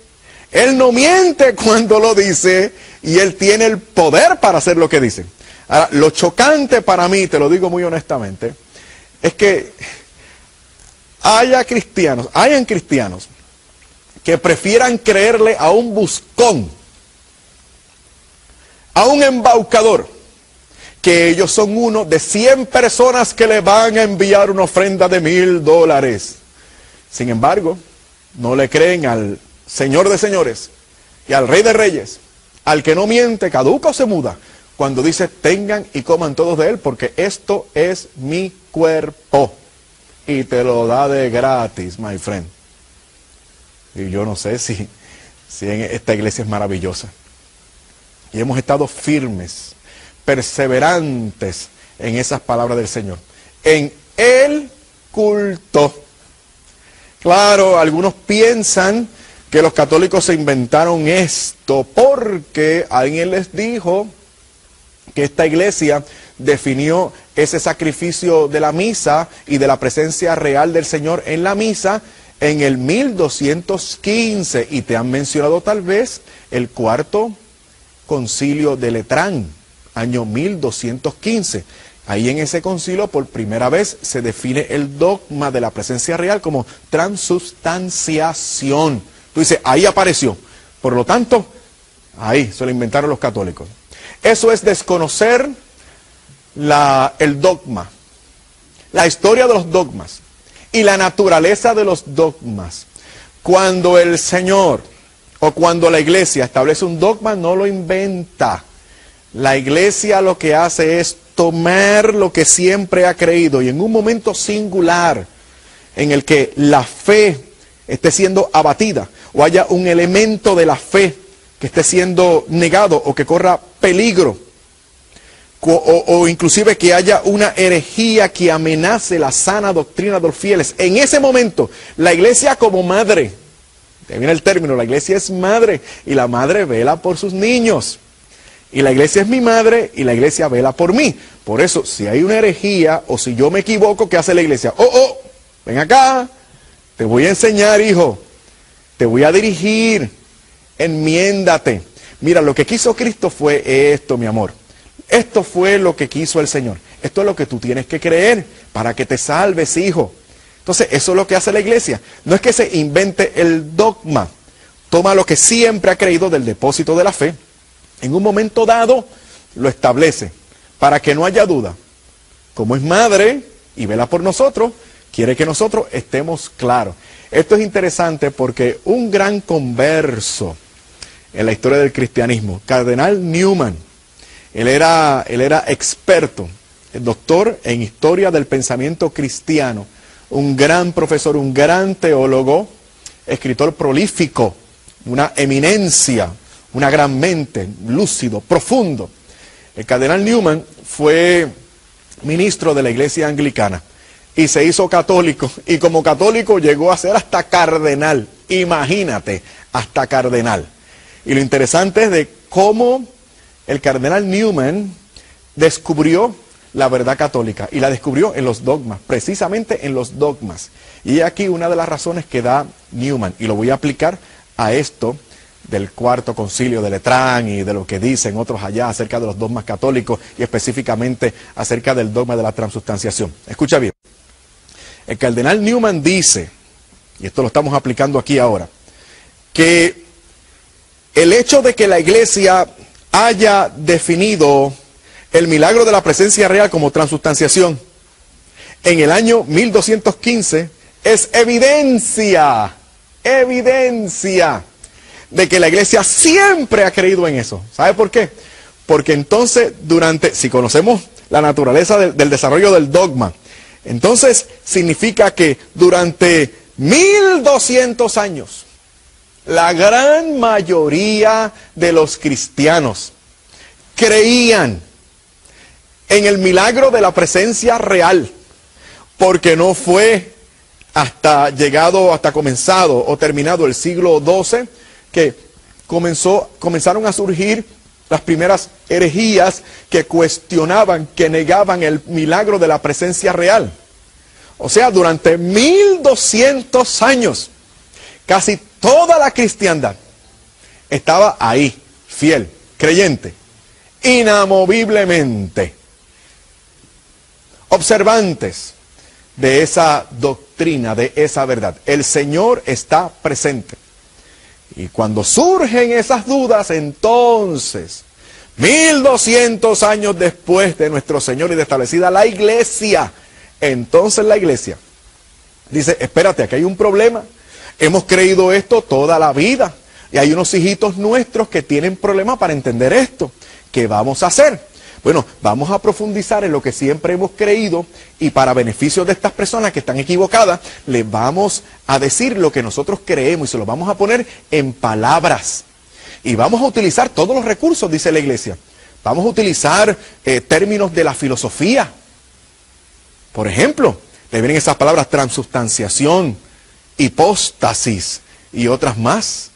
Él no miente cuando lo dice, y Él tiene el poder para hacer lo que dice. Ahora, lo chocante para mí, te lo digo muy honestamente, es que hayan cristianos que prefieran creerle a un buscón, a un embaucador, que ellos son uno de 100 personas que le van a enviar una ofrenda de $1000. Sin embargo, no le creen al Señor de señores y al Rey de reyes, al que no miente, caduca o se muda, cuando dice tengan y coman todos de él, porque esto es mi cuerpo y te lo da de gratis, my friend. Y yo no sé si en esta iglesia es maravillosa. Y hemos estado firmes, perseverantes en esas palabras del Señor, en el culto. Claro, algunos piensan que los católicos se inventaron esto porque alguien les dijo que esta iglesia definió ese sacrificio de la misa y de la presencia real del Señor en la misa en el 1215, y te han mencionado tal vez el cuarto concilio de Letrán, año 1215. Ahí en ese concilio por primera vez se define el dogma de la presencia real como transubstanciación. Tú dices, ahí apareció. Por lo tanto, ahí se lo inventaron los católicos. Eso es desconocer el dogma, la historia de los dogmas y la naturaleza de los dogmas. Cuando el Señor o cuando la iglesia establece un dogma, no lo inventa. La iglesia lo que hace es tomar lo que siempre ha creído, y en un momento singular en el que la fe esté siendo abatida o haya un elemento de la fe que esté siendo negado o que corra peligro, o inclusive que haya una herejía que amenace la sana doctrina de los fieles, en ese momento la iglesia como madre, te viene el término, la iglesia es madre, y la madre vela por sus niños. Y la iglesia es mi madre y la iglesia vela por mí. Por eso, si hay una herejía o si yo me equivoco, ¿qué hace la iglesia? Ven acá, te voy a enseñar, hijo, te voy a dirigir, enmiéndate. Mira, lo que quiso Cristo fue esto, mi amor. Esto fue lo que quiso el Señor. Esto es lo que tú tienes que creer para que te salves, hijo. Entonces, eso es lo que hace la iglesia. No es que se invente el dogma. Toma lo que siempre ha creído del depósito de la fe. En un momento dado, lo establece, para que no haya duda. Como es madre y vela por nosotros, quiere que nosotros estemos claros. Esto es interesante porque un gran converso en la historia del cristianismo, Cardenal Newman, él era experto, doctor en historia del pensamiento cristiano, un gran profesor, un gran teólogo, escritor prolífico, una eminencia, una gran mente, lúcido, profundo. El cardenal Newman fue ministro de la iglesia anglicana y se hizo católico, y como católico llegó a ser hasta cardenal. Imagínate, hasta cardenal. Y lo interesante es de cómo el cardenal Newman descubrió la verdad católica, y la descubrió en los dogmas, precisamente en los dogmas. Y aquí una de las razones que da Newman, y lo voy a aplicar a esto del cuarto concilio de Letrán y de lo que dicen otros allá acerca de los dogmas católicos y específicamente acerca del dogma de la transubstanciación. Escucha bien. El cardenal Newman dice, y esto lo estamos aplicando aquí ahora, que el hecho de que la iglesia haya definido el milagro de la presencia real como transubstanciación en el año 1215 es evidencia de que la iglesia siempre ha creído en eso. ¿Sabe por qué? Porque entonces, si conocemos la naturaleza del desarrollo del dogma, entonces significa que durante 1200 años, la gran mayoría de los cristianos creían en el milagro de la presencia real, porque no fue hasta comenzado o terminado el siglo XII, que comenzaron a surgir las primeras herejías que cuestionaban, que negaban el milagro de la presencia real. O sea, durante 1200 años, casi toda la cristiandad estaba ahí, fiel, creyente, inamoviblemente, observantes de esa doctrina, de esa verdad. El Señor está presente. Y cuando surgen esas dudas, entonces, 1200 años después de nuestro Señor y de establecida la iglesia, entonces la iglesia dice, espérate, aquí hay un problema. Hemos creído esto toda la vida. Y hay unos hijitos nuestros que tienen problemas para entender esto. ¿Qué vamos a hacer? Bueno, vamos a profundizar en lo que siempre hemos creído y para beneficio de estas personas que están equivocadas, les vamos a decir lo que nosotros creemos y se lo vamos a poner en palabras. Y vamos a utilizar todos los recursos, dice la iglesia. Vamos a utilizar términos de la filosofía. Por ejemplo, le vienen esas palabras transubstanciación, hipóstasis y otras más.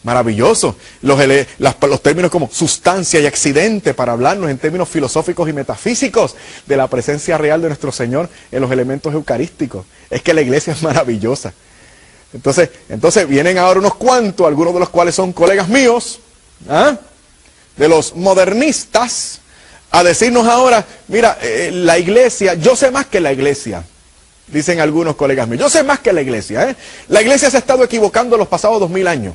Maravilloso. Los términos como sustancia y accidente para hablarnos en términos filosóficos y metafísicos de la presencia real de nuestro Señor en los elementos eucarísticos. Es que la iglesia es maravillosa. Entonces vienen ahora unos cuantos, algunos de los cuales son colegas míos, de los modernistas, a decirnos ahora, mira, la iglesia, yo sé más que la iglesia. Dicen algunos colegas míos, yo sé más que la iglesia. La iglesia se ha estado equivocando los pasados 2000 años.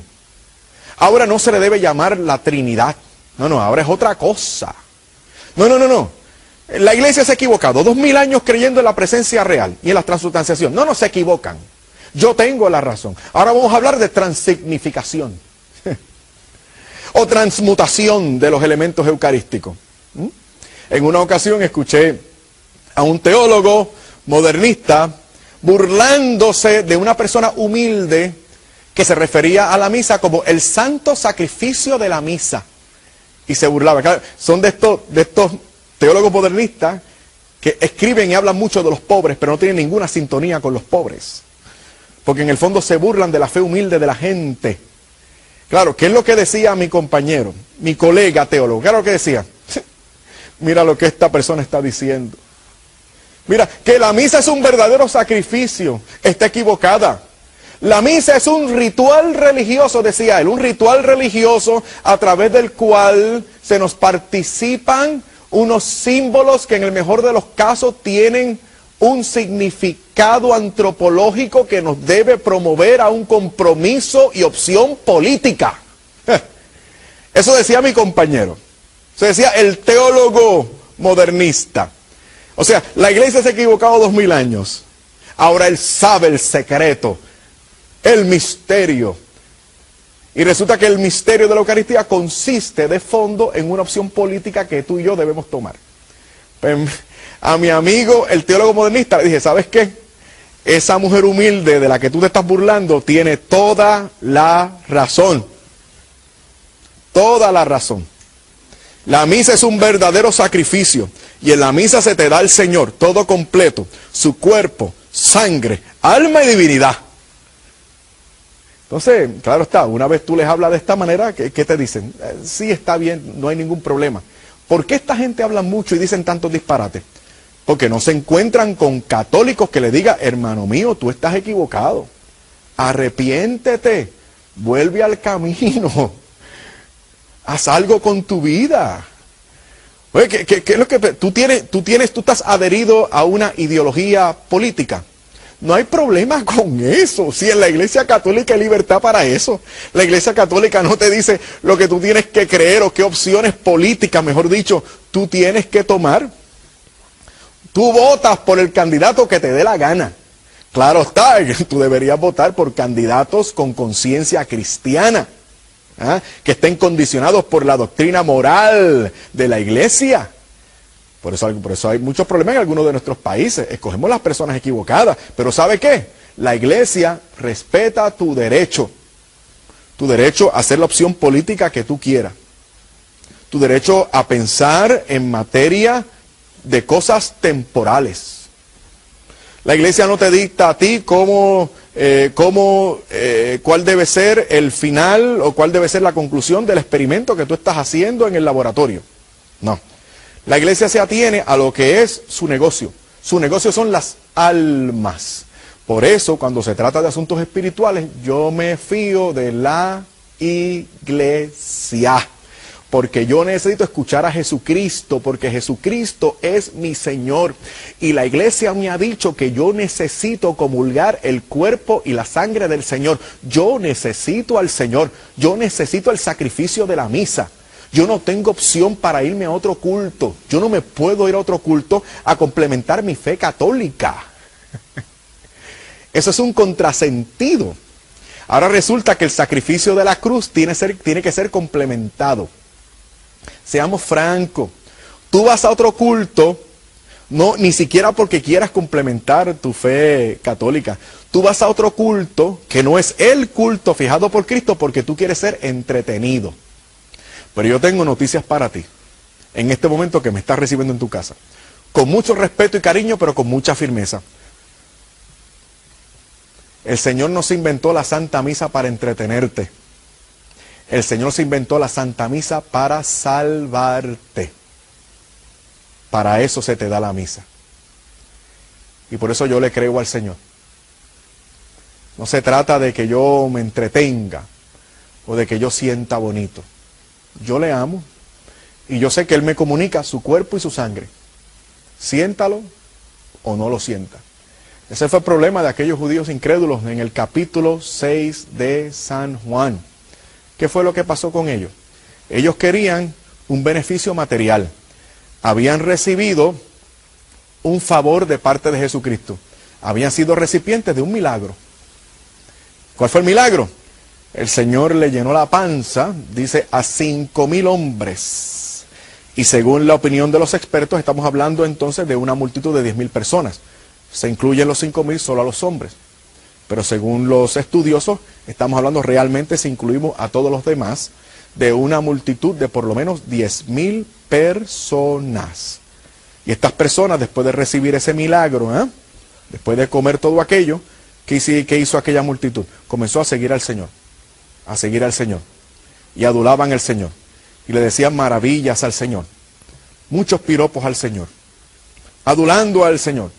Ahora no se le debe llamar la Trinidad. No, ahora es otra cosa. No. La iglesia se ha equivocado. 2000 años creyendo en la presencia real y en la transubstanciación. No se equivocan. Yo tengo la razón. Ahora vamos a hablar de transignificación. O transmutación de los elementos eucarísticos. En una ocasión escuché a un teólogo modernista burlándose de una persona humilde que se refería a la misa como el santo sacrificio de la misa. Y se burlaba. Claro, son de estos teólogos modernistas que escriben y hablan mucho de los pobres, pero no tienen ninguna sintonía con los pobres. Porque en el fondo se burlan de la fe humilde de la gente. Claro, ¿qué es lo que decía mi compañero, mi colega teólogo? ¿Qué es lo que decía? Mira lo que esta persona está diciendo. Mira, que la misa es un verdadero sacrificio. Está equivocada. La misa es un ritual religioso, decía él, un ritual religioso a través del cual se nos participan unos símbolos que en el mejor de los casos tienen un significado antropológico que nos debe promover a un compromiso y opción política. Eso decía mi compañero. Eso decía el teólogo modernista. O sea, la iglesia se ha equivocado 2000 años. Ahora él sabe el secreto. El misterio. Y resulta que el misterio de la Eucaristía consiste de fondo en una opción política que tú y yo debemos tomar. A mi amigo, el teólogo modernista, le dije, ¿sabes qué? Esa mujer humilde de la que tú te estás burlando tiene toda la razón. Toda la razón. La misa es un verdadero sacrificio. Y en la misa se te da el Señor, todo completo, su cuerpo, sangre, alma y divinidad. Entonces, claro está, una vez tú les hablas de esta manera, ¿qué te dicen? Sí, está bien, no hay ningún problema. ¿Por qué esta gente habla mucho y dicen tantos disparates? Porque no se encuentran con católicos que le digan, hermano mío, tú estás equivocado. Arrepiéntete, vuelve al camino. Haz algo con tu vida. Oye, ¿qué es lo que tú estás adherido a una ideología política? No hay problema con eso. Si en la Iglesia Católica hay libertad para eso. La Iglesia Católica no te dice lo que tú tienes que creer o qué opciones políticas, mejor dicho, tú tienes que tomar. Tú votas por el candidato que te dé la gana. Claro está, tú deberías votar por candidatos con conciencia cristiana, que estén condicionados por la doctrina moral de la Iglesia. Por eso hay muchos problemas en algunos de nuestros países. Escogemos las personas equivocadas. Pero ¿sabe qué? La iglesia respeta tu derecho. Tu derecho a hacer la opción política que tú quieras. Tu derecho a pensar en materia de cosas temporales. La iglesia no te dicta a ti cuál debe ser el final o cuál debe ser la conclusión del experimento que tú estás haciendo en el laboratorio. No. La iglesia se atiene a lo que es su negocio. Su negocio son las almas. Por eso, cuando se trata de asuntos espirituales, yo me fío de la iglesia. Porque yo necesito escuchar a Jesucristo, porque Jesucristo es mi Señor. Y la iglesia me ha dicho que yo necesito comulgar el cuerpo y la sangre del Señor. Yo necesito al Señor. Yo necesito el sacrificio de la misa. Yo no tengo opción para irme a otro culto. Yo no me puedo ir a otro culto a complementar mi fe católica. Eso es un contrasentido. Ahora resulta que el sacrificio de la cruz tiene que ser complementado. Seamos francos, tú vas a otro culto, no, ni siquiera porque quieras complementar tu fe católica. Tú vas a otro culto que no es el culto fijado por Cristo porque tú quieres ser entretenido. Pero yo tengo noticias para ti, en este momento que me estás recibiendo en tu casa. Con mucho respeto y cariño, pero con mucha firmeza. El Señor no se inventó la Santa Misa para entretenerte. El Señor se inventó la Santa Misa para salvarte. Para eso se te da la misa. Y por eso yo le creo al Señor. No se trata de que yo me entretenga o de que yo sienta bonito. Yo le amo y yo sé que Él me comunica su cuerpo y su sangre. Siéntalo o no lo sienta. Ese fue el problema de aquellos judíos incrédulos en el capítulo 6 de San Juan. ¿Qué fue lo que pasó con ellos? Ellos querían un beneficio material. Habían recibido un favor de parte de Jesucristo. Habían sido recipientes de un milagro. ¿Cuál fue el milagro? El Señor le llenó la panza, dice, a 5,000 hombres. Y según la opinión de los expertos, estamos hablando entonces de una multitud de 10,000 personas. Se incluyen los 5,000 solo a los hombres. Pero según los estudiosos, estamos hablando realmente, si incluimos a todos los demás, de una multitud de por lo menos 10,000 personas. Y estas personas, después de recibir ese milagro, después de comer todo aquello, ¿qué hizo aquella multitud? Comenzó a seguir al Señor. A seguir al Señor. Y adulaban al Señor. Y le decían maravillas al Señor. Muchos piropos al Señor. Adulando al Señor.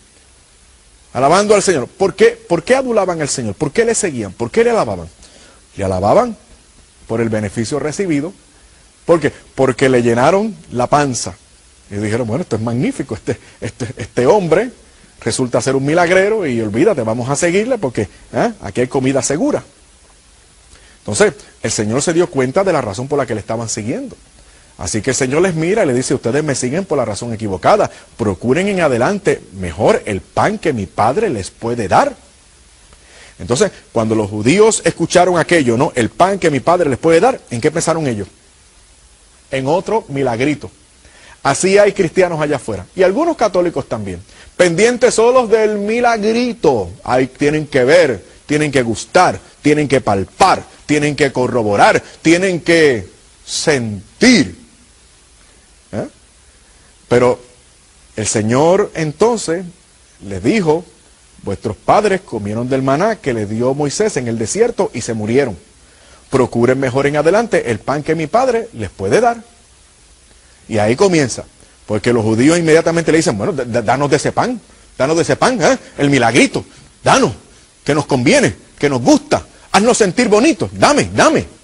Alabando al Señor. ¿Por qué adulaban al Señor? ¿Por qué le seguían? ¿Por qué le alababan? Le alababan por el beneficio recibido. ¿Por qué? Porque le llenaron la panza. Y dijeron, bueno, esto es magnífico. Este hombre resulta ser un milagrero y olvídate, vamos a seguirle porque aquí hay comida segura. Entonces, el Señor se dio cuenta de la razón por la que le estaban siguiendo. Así que el Señor les mira y le dice, ustedes me siguen por la razón equivocada. Procuren en adelante mejor el pan que mi Padre les puede dar. Entonces, cuando los judíos escucharon aquello, ¿no? El pan que mi Padre les puede dar, ¿en qué pensaron ellos? En otro milagrito. Así hay cristianos allá afuera. Y algunos católicos también. Pendientes solos del milagrito. Ahí tienen que ver, tienen que gustar, tienen que palpar, tienen que corroborar, tienen que sentir. Pero el Señor entonces les dijo, vuestros padres comieron del maná que les dio Moisés en el desierto y se murieron. Procuren mejor en adelante el pan que mi Padre les puede dar. Y ahí comienza, porque los judíos inmediatamente le dicen, bueno, danos de ese pan, el milagrito, danos, que nos conviene, que nos gusta, haznos sentir bonitos, dame.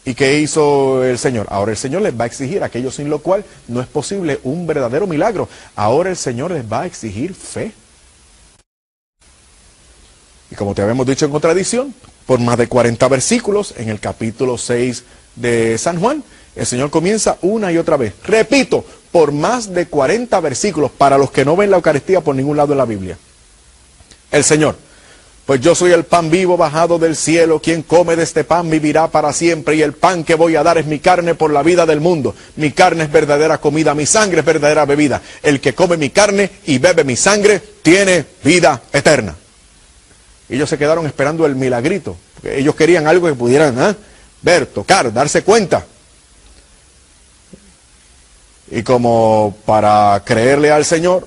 ¿Y qué hizo el Señor? Ahora el Señor les va a exigir aquello sin lo cual no es posible un verdadero milagro. Ahora el Señor les va a exigir fe. Y como te habíamos dicho en contradicción, por más de 40 versículos en el capítulo 6 de San Juan, el Señor comienza una y otra vez. Repito, por más de 40 versículos para los que no ven la Eucaristía por ningún lado en la Biblia. El Señor, pues yo soy el pan vivo bajado del cielo, quien come de este pan vivirá para siempre, y el pan que voy a dar es mi carne por la vida del mundo. Mi carne es verdadera comida, mi sangre es verdadera bebida. El que come mi carne y bebe mi sangre tiene vida eterna. Ellos se quedaron esperando el milagrito, porque ellos querían algo que pudieran ver, tocar, darse cuenta. Y como para creerle al Señor,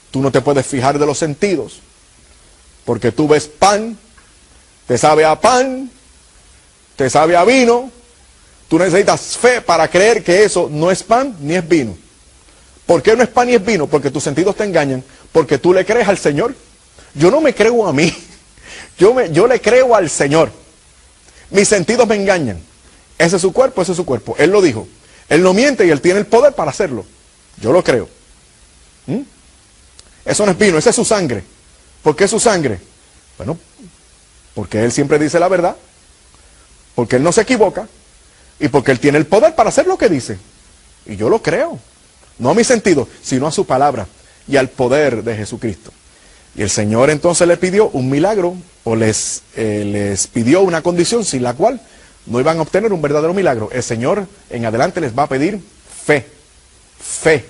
tú no te puedes fijar de los sentidos, Porque tú ves pan, te sabe a pan, te sabe a vino. Tú necesitas fe para creer que eso no es pan ni es vino. ¿Por qué no es pan ni es vino? Porque tus sentidos te engañan, porque tú le crees al Señor. Yo no me creo a mí, yo le creo al Señor. Mis sentidos me engañan. Ese es su cuerpo, ese es su cuerpo. Él lo dijo. Él no miente y Él tiene el poder para hacerlo. Yo lo creo. Eso no es vino, esa es su sangre. ¿Por qué su sangre? Bueno, porque Él siempre dice la verdad, porque Él no se equivoca y porque Él tiene el poder para hacer lo que dice. Y yo lo creo. No a mi sentido, sino a su palabra y al poder de Jesucristo. Y el Señor entonces le pidió un milagro, o les pidió una condición sin la cual no iban a obtener un verdadero milagro. El Señor en adelante les va a pedir fe. Fe.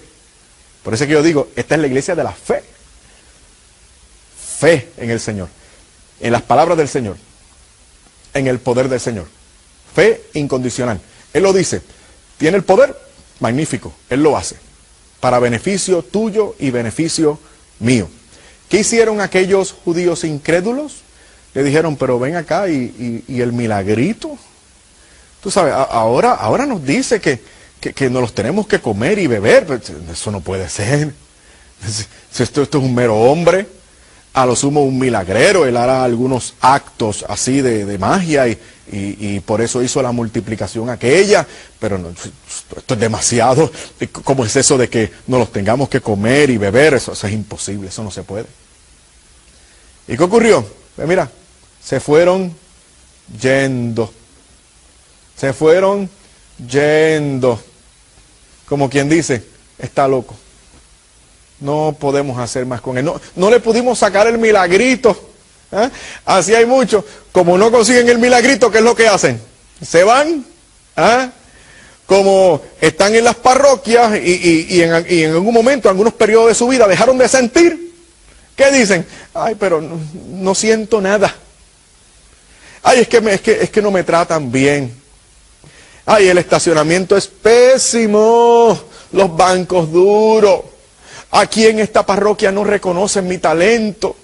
Por eso es que yo digo, esta es la iglesia de la fe. Fe en el Señor, en las palabras del Señor, en el poder del Señor. Fe incondicional. Él lo dice, tiene el poder, magnífico, Él lo hace. Para beneficio tuyo y beneficio mío. ¿Qué hicieron aquellos judíos incrédulos? Le dijeron, pero ven acá y el milagrito. Tú sabes, ahora nos dice que nos los tenemos que comer y beber. Pero eso no puede ser. Esto es un mero hombre. A lo sumo un milagrero. Él hará algunos actos así de magia y por eso hizo la multiplicación aquella. Pero no, esto es demasiado. ¿Cómo es eso de que nos los tengamos que comer y beber? Eso es imposible, eso no se puede. ¿Y qué ocurrió? Pues mira, se fueron yendo. Se fueron yendo. Como quien dice, está loco. No podemos hacer más con él. No le pudimos sacar el milagrito. Así hay muchos. Como no consiguen el milagrito, ¿qué es lo que hacen? Se van. Como están en las parroquias y en algún momento, en algunos periodos de su vida, dejaron de sentir. ¿Qué dicen? Ay, pero no siento nada. Ay, es que no me tratan bien. Ay, el estacionamiento es pésimo. Los bancos duros. Aquí en esta parroquia no reconocen mi talento.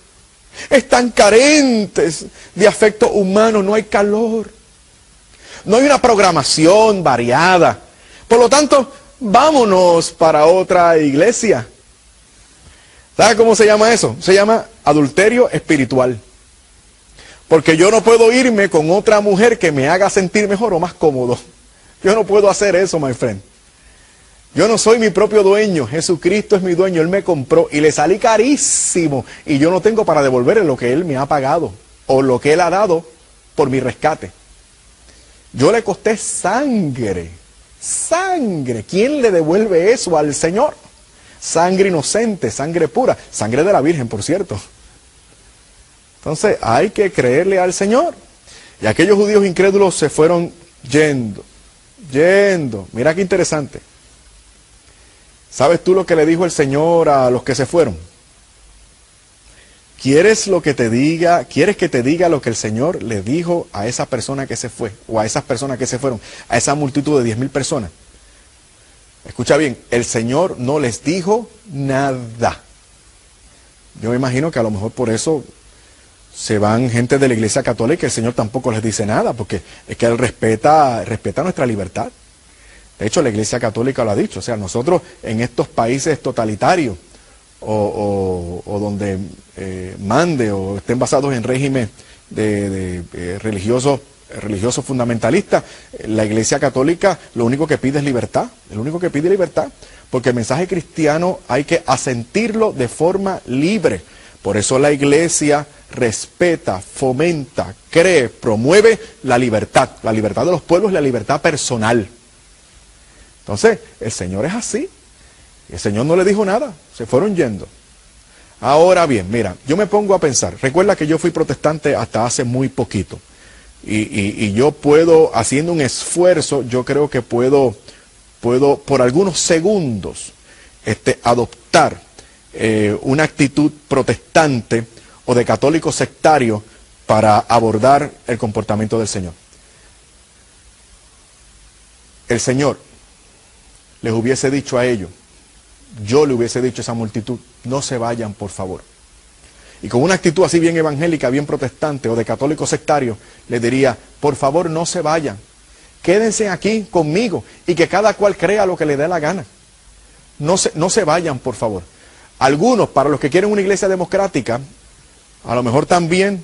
Están carentes de afecto humano, no hay calor. No hay una programación variada. Por lo tanto, vámonos para otra iglesia. ¿Sabe cómo se llama eso? Se llama adulterio espiritual. Porque yo no puedo irme con otra mujer que me haga sentir mejor o más cómodo. Yo no puedo hacer eso, my friend. Yo no soy mi propio dueño. Jesucristo es mi dueño. Él me compró y le salí carísimo. Y yo no tengo para devolverle lo que Él me ha pagado o lo que Él ha dado por mi rescate. Yo le costé sangre. Sangre. ¿Quién le devuelve eso al Señor? Sangre inocente, sangre pura. Sangre de la Virgen, por cierto. Entonces hay que creerle al Señor. Y aquellos judíos incrédulos se fueron yendo. Mira qué interesante. ¿Sabes tú lo que le dijo el Señor a los que se fueron? ¿Quieres que te diga lo que el Señor le dijo a esa persona que se fue? O a esas personas que se fueron, a esa multitud de 10,000 personas. Escucha bien, el Señor no les dijo nada. Yo me imagino que a lo mejor por eso se van gente de la Iglesia Católica y el Señor tampoco les dice nada, porque es que Él respeta nuestra libertad. De hecho, la Iglesia Católica lo ha dicho. O sea, nosotros en estos países totalitarios o donde mande o estén basados en régimen religioso fundamentalista, la Iglesia Católica lo único que pide es libertad. El único que pide libertad, porque el mensaje cristiano hay que asentirlo de forma libre. Por eso la Iglesia respeta, fomenta, cree, promueve la libertad de los pueblos y la libertad personal. Entonces, el Señor es así. El Señor no le dijo nada, se fueron yendo. Ahora bien, mira, yo me pongo a pensar, recuerda que yo fui protestante hasta hace muy poquito. Y yo puedo, haciendo un esfuerzo, yo creo que puedo por algunos segundos, adoptar una actitud protestante o de católico sectario para abordar el comportamiento del Señor. El Señor les hubiese dicho a ellos, yo le hubiese dicho a esa multitud, no se vayan por favor. y con una actitud así bien evangélica, bien protestante o de católico sectario, les diría, por favor no se vayan, quédense aquí conmigo y que cada cual crea lo que le dé la gana. No se vayan, por favor. Algunos, para los que quieren una iglesia democrática, a lo mejor también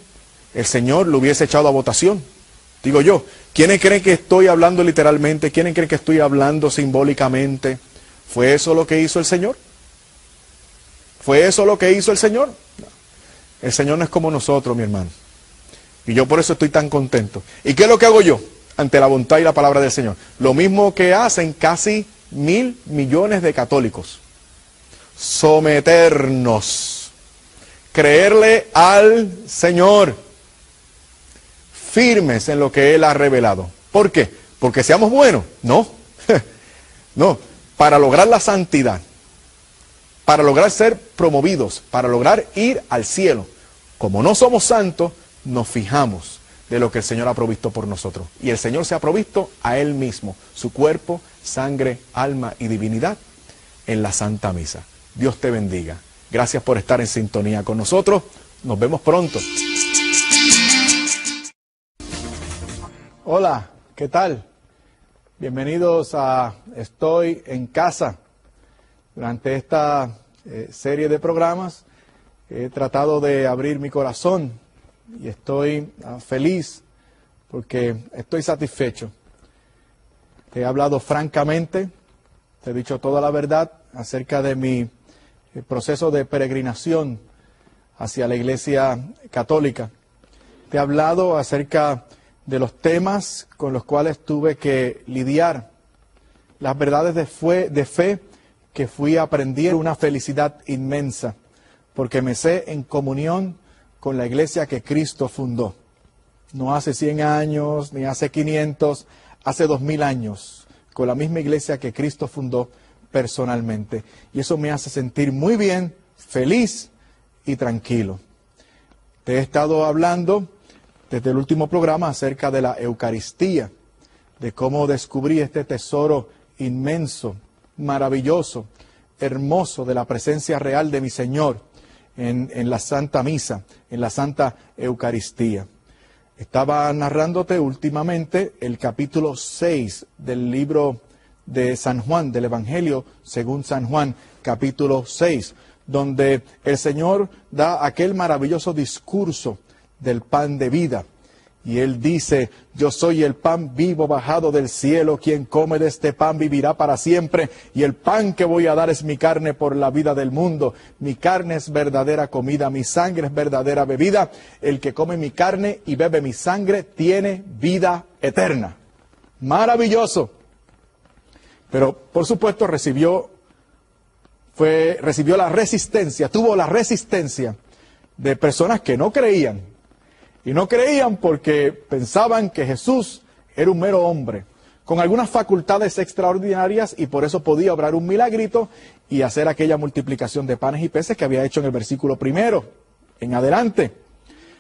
el Señor lo hubiese echado a votación. Digo yo, ¿quiénes creen que estoy hablando literalmente? ¿Quiénes creen que estoy hablando simbólicamente? ¿Fue eso lo que hizo el Señor? ¿Fue eso lo que hizo el Señor? El Señor no es como nosotros, mi hermano. Y yo por eso estoy tan contento. ¿Y qué es lo que hago yo ante la voluntad y la palabra del Señor? Lo mismo que hacen casi 1.000 millones de católicos. Someternos. Creerle al Señor. Firmes en lo que Él ha revelado. ¿Por qué? ¿Porque seamos buenos? No. No. Para lograr la santidad. Para lograr ser promovidos. Para lograr ir al cielo. Como no somos santos, nos fijamos de lo que el Señor ha provisto por nosotros. Y el Señor se ha provisto a Él mismo. Su cuerpo, sangre, alma y divinidad en la Santa Misa. Dios te bendiga. Gracias por estar en sintonía con nosotros. Nos vemos pronto. Hola, ¿qué tal? Bienvenidos a Estoy en Casa. Durante esta serie de programas he tratado de abrir mi corazón y estoy feliz porque estoy satisfecho. Te he hablado francamente, te he dicho toda la verdad acerca de mi proceso de peregrinación hacia la Iglesia Católica. Te he hablado acerca de los temas con los cuales tuve que lidiar, las verdades de fe que fui aprendiendo, una felicidad inmensa, porque me sé en comunión con la iglesia que Cristo fundó. No hace 100 años, ni hace 500, hace 2000 años, con la misma iglesia que Cristo fundó personalmente. Y eso me hace sentir muy bien, feliz y tranquilo. Te he estado hablando desde el último programa acerca de la Eucaristía, de cómo descubrí este tesoro inmenso, maravilloso, hermoso de la presencia real de mi Señor en la Santa Misa, en la Santa Eucaristía. Estaba narrándote últimamente el capítulo 6 del libro de San Juan, del Evangelio según San Juan, capítulo 6, donde el Señor da aquel maravilloso discurso del pan de vida. Y Él dice, yo soy el pan vivo bajado del cielo, quien come de este pan vivirá para siempre, y el pan que voy a dar es mi carne por la vida del mundo. Mi carne es verdadera comida, mi sangre es verdadera bebida. El que come mi carne y bebe mi sangre tiene vida eterna. Maravilloso. Pero por supuesto recibió la resistencia, tuvo la resistencia de personas que no creían. Y no creían porque pensaban que Jesús era un mero hombre, con algunas facultades extraordinarias, y por eso podía obrar un milagrito y hacer aquella multiplicación de panes y peces que había hecho en el versículo 1 en adelante.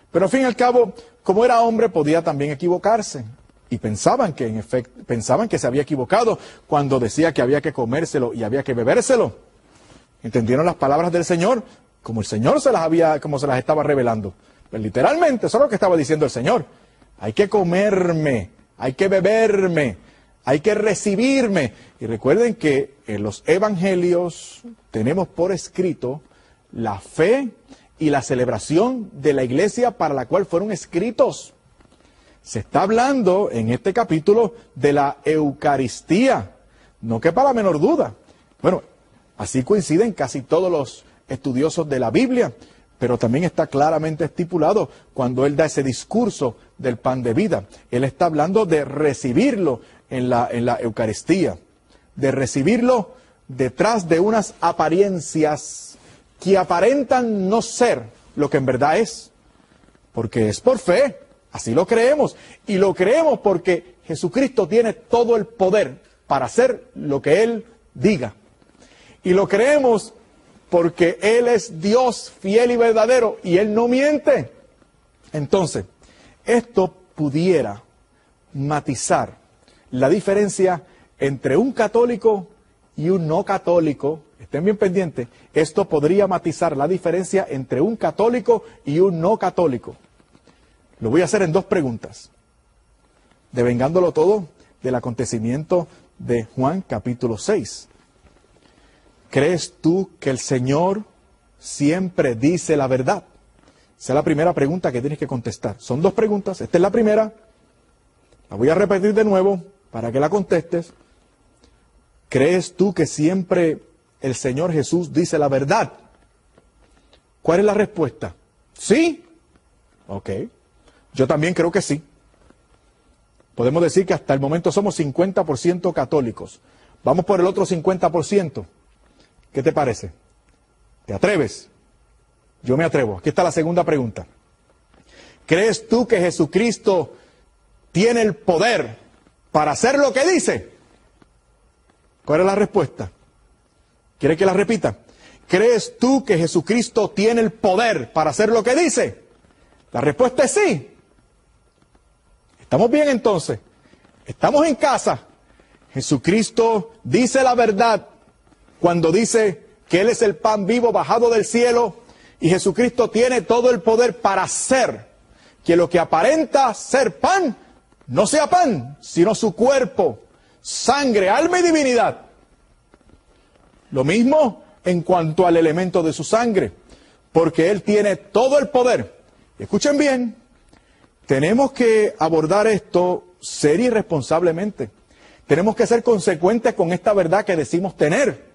Pero al fin y al cabo, como era hombre, podía también equivocarse. Y pensaban que en efecto, se había equivocado cuando decía que había que comérselo y había que bebérselo. ¿Entendieron las palabras del Señor? Como el Señor como se las estaba revelando. Pues literalmente, eso es lo que estaba diciendo el Señor. Hay que comerme, hay que beberme, hay que recibirme. Y recuerden que en los evangelios tenemos por escrito la fe y la celebración de la iglesia para la cual fueron escritos. Se está hablando en este capítulo de la Eucaristía. No quepa la menor duda. Bueno, así coinciden casi todos los estudiosos de la Biblia. Pero también está claramente estipulado cuando Él da ese discurso del pan de vida. Él está hablando de recibirlo en la Eucaristía. De recibirlo detrás de unas apariencias que aparentan no ser lo que en verdad es. Porque es por fe. Así lo creemos. Y lo creemos porque Jesucristo tiene todo el poder para hacer lo que Él diga. Y lo creemos porque Él es Dios fiel y verdadero y Él no miente. Entonces, esto pudiera matizar la diferencia entre un católico y un no católico, estén bien pendientes, esto podría matizar la diferencia entre un católico y un no católico. Lo voy a hacer en dos preguntas, devengándolo todo del acontecimiento de Juan capítulo 6. ¿Crees tú que el Señor siempre dice la verdad? Esa es la primera pregunta que tienes que contestar. Son dos preguntas, esta es la primera, la voy a repetir de nuevo para que la contestes. ¿Crees tú que siempre el Señor Jesús dice la verdad? ¿Cuál es la respuesta? ¿Sí? Ok. Yo también creo que sí. Podemos decir que hasta el momento somos 50% católicos. Vamos por el otro 50%. ¿Qué te parece? ¿Te atreves? Yo me atrevo. Aquí está la segunda pregunta. ¿Crees tú que Jesucristo tiene el poder para hacer lo que dice? ¿Cuál es la respuesta? ¿Quiere que la repita? ¿Crees tú que Jesucristo tiene el poder para hacer lo que dice? La respuesta es sí. ¿Estamos bien entonces? Estamos en casa. Jesucristo dice la verdad cuando dice que Él es el pan vivo bajado del cielo y Jesucristo tiene todo el poder para hacer que lo que aparenta ser pan no sea pan, sino su cuerpo, sangre, alma y divinidad. Lo mismo en cuanto al elemento de su sangre, porque Él tiene todo el poder. Escuchen bien, tenemos que abordar esto seria y responsablemente. Tenemos que ser consecuentes con esta verdad que decimos tener.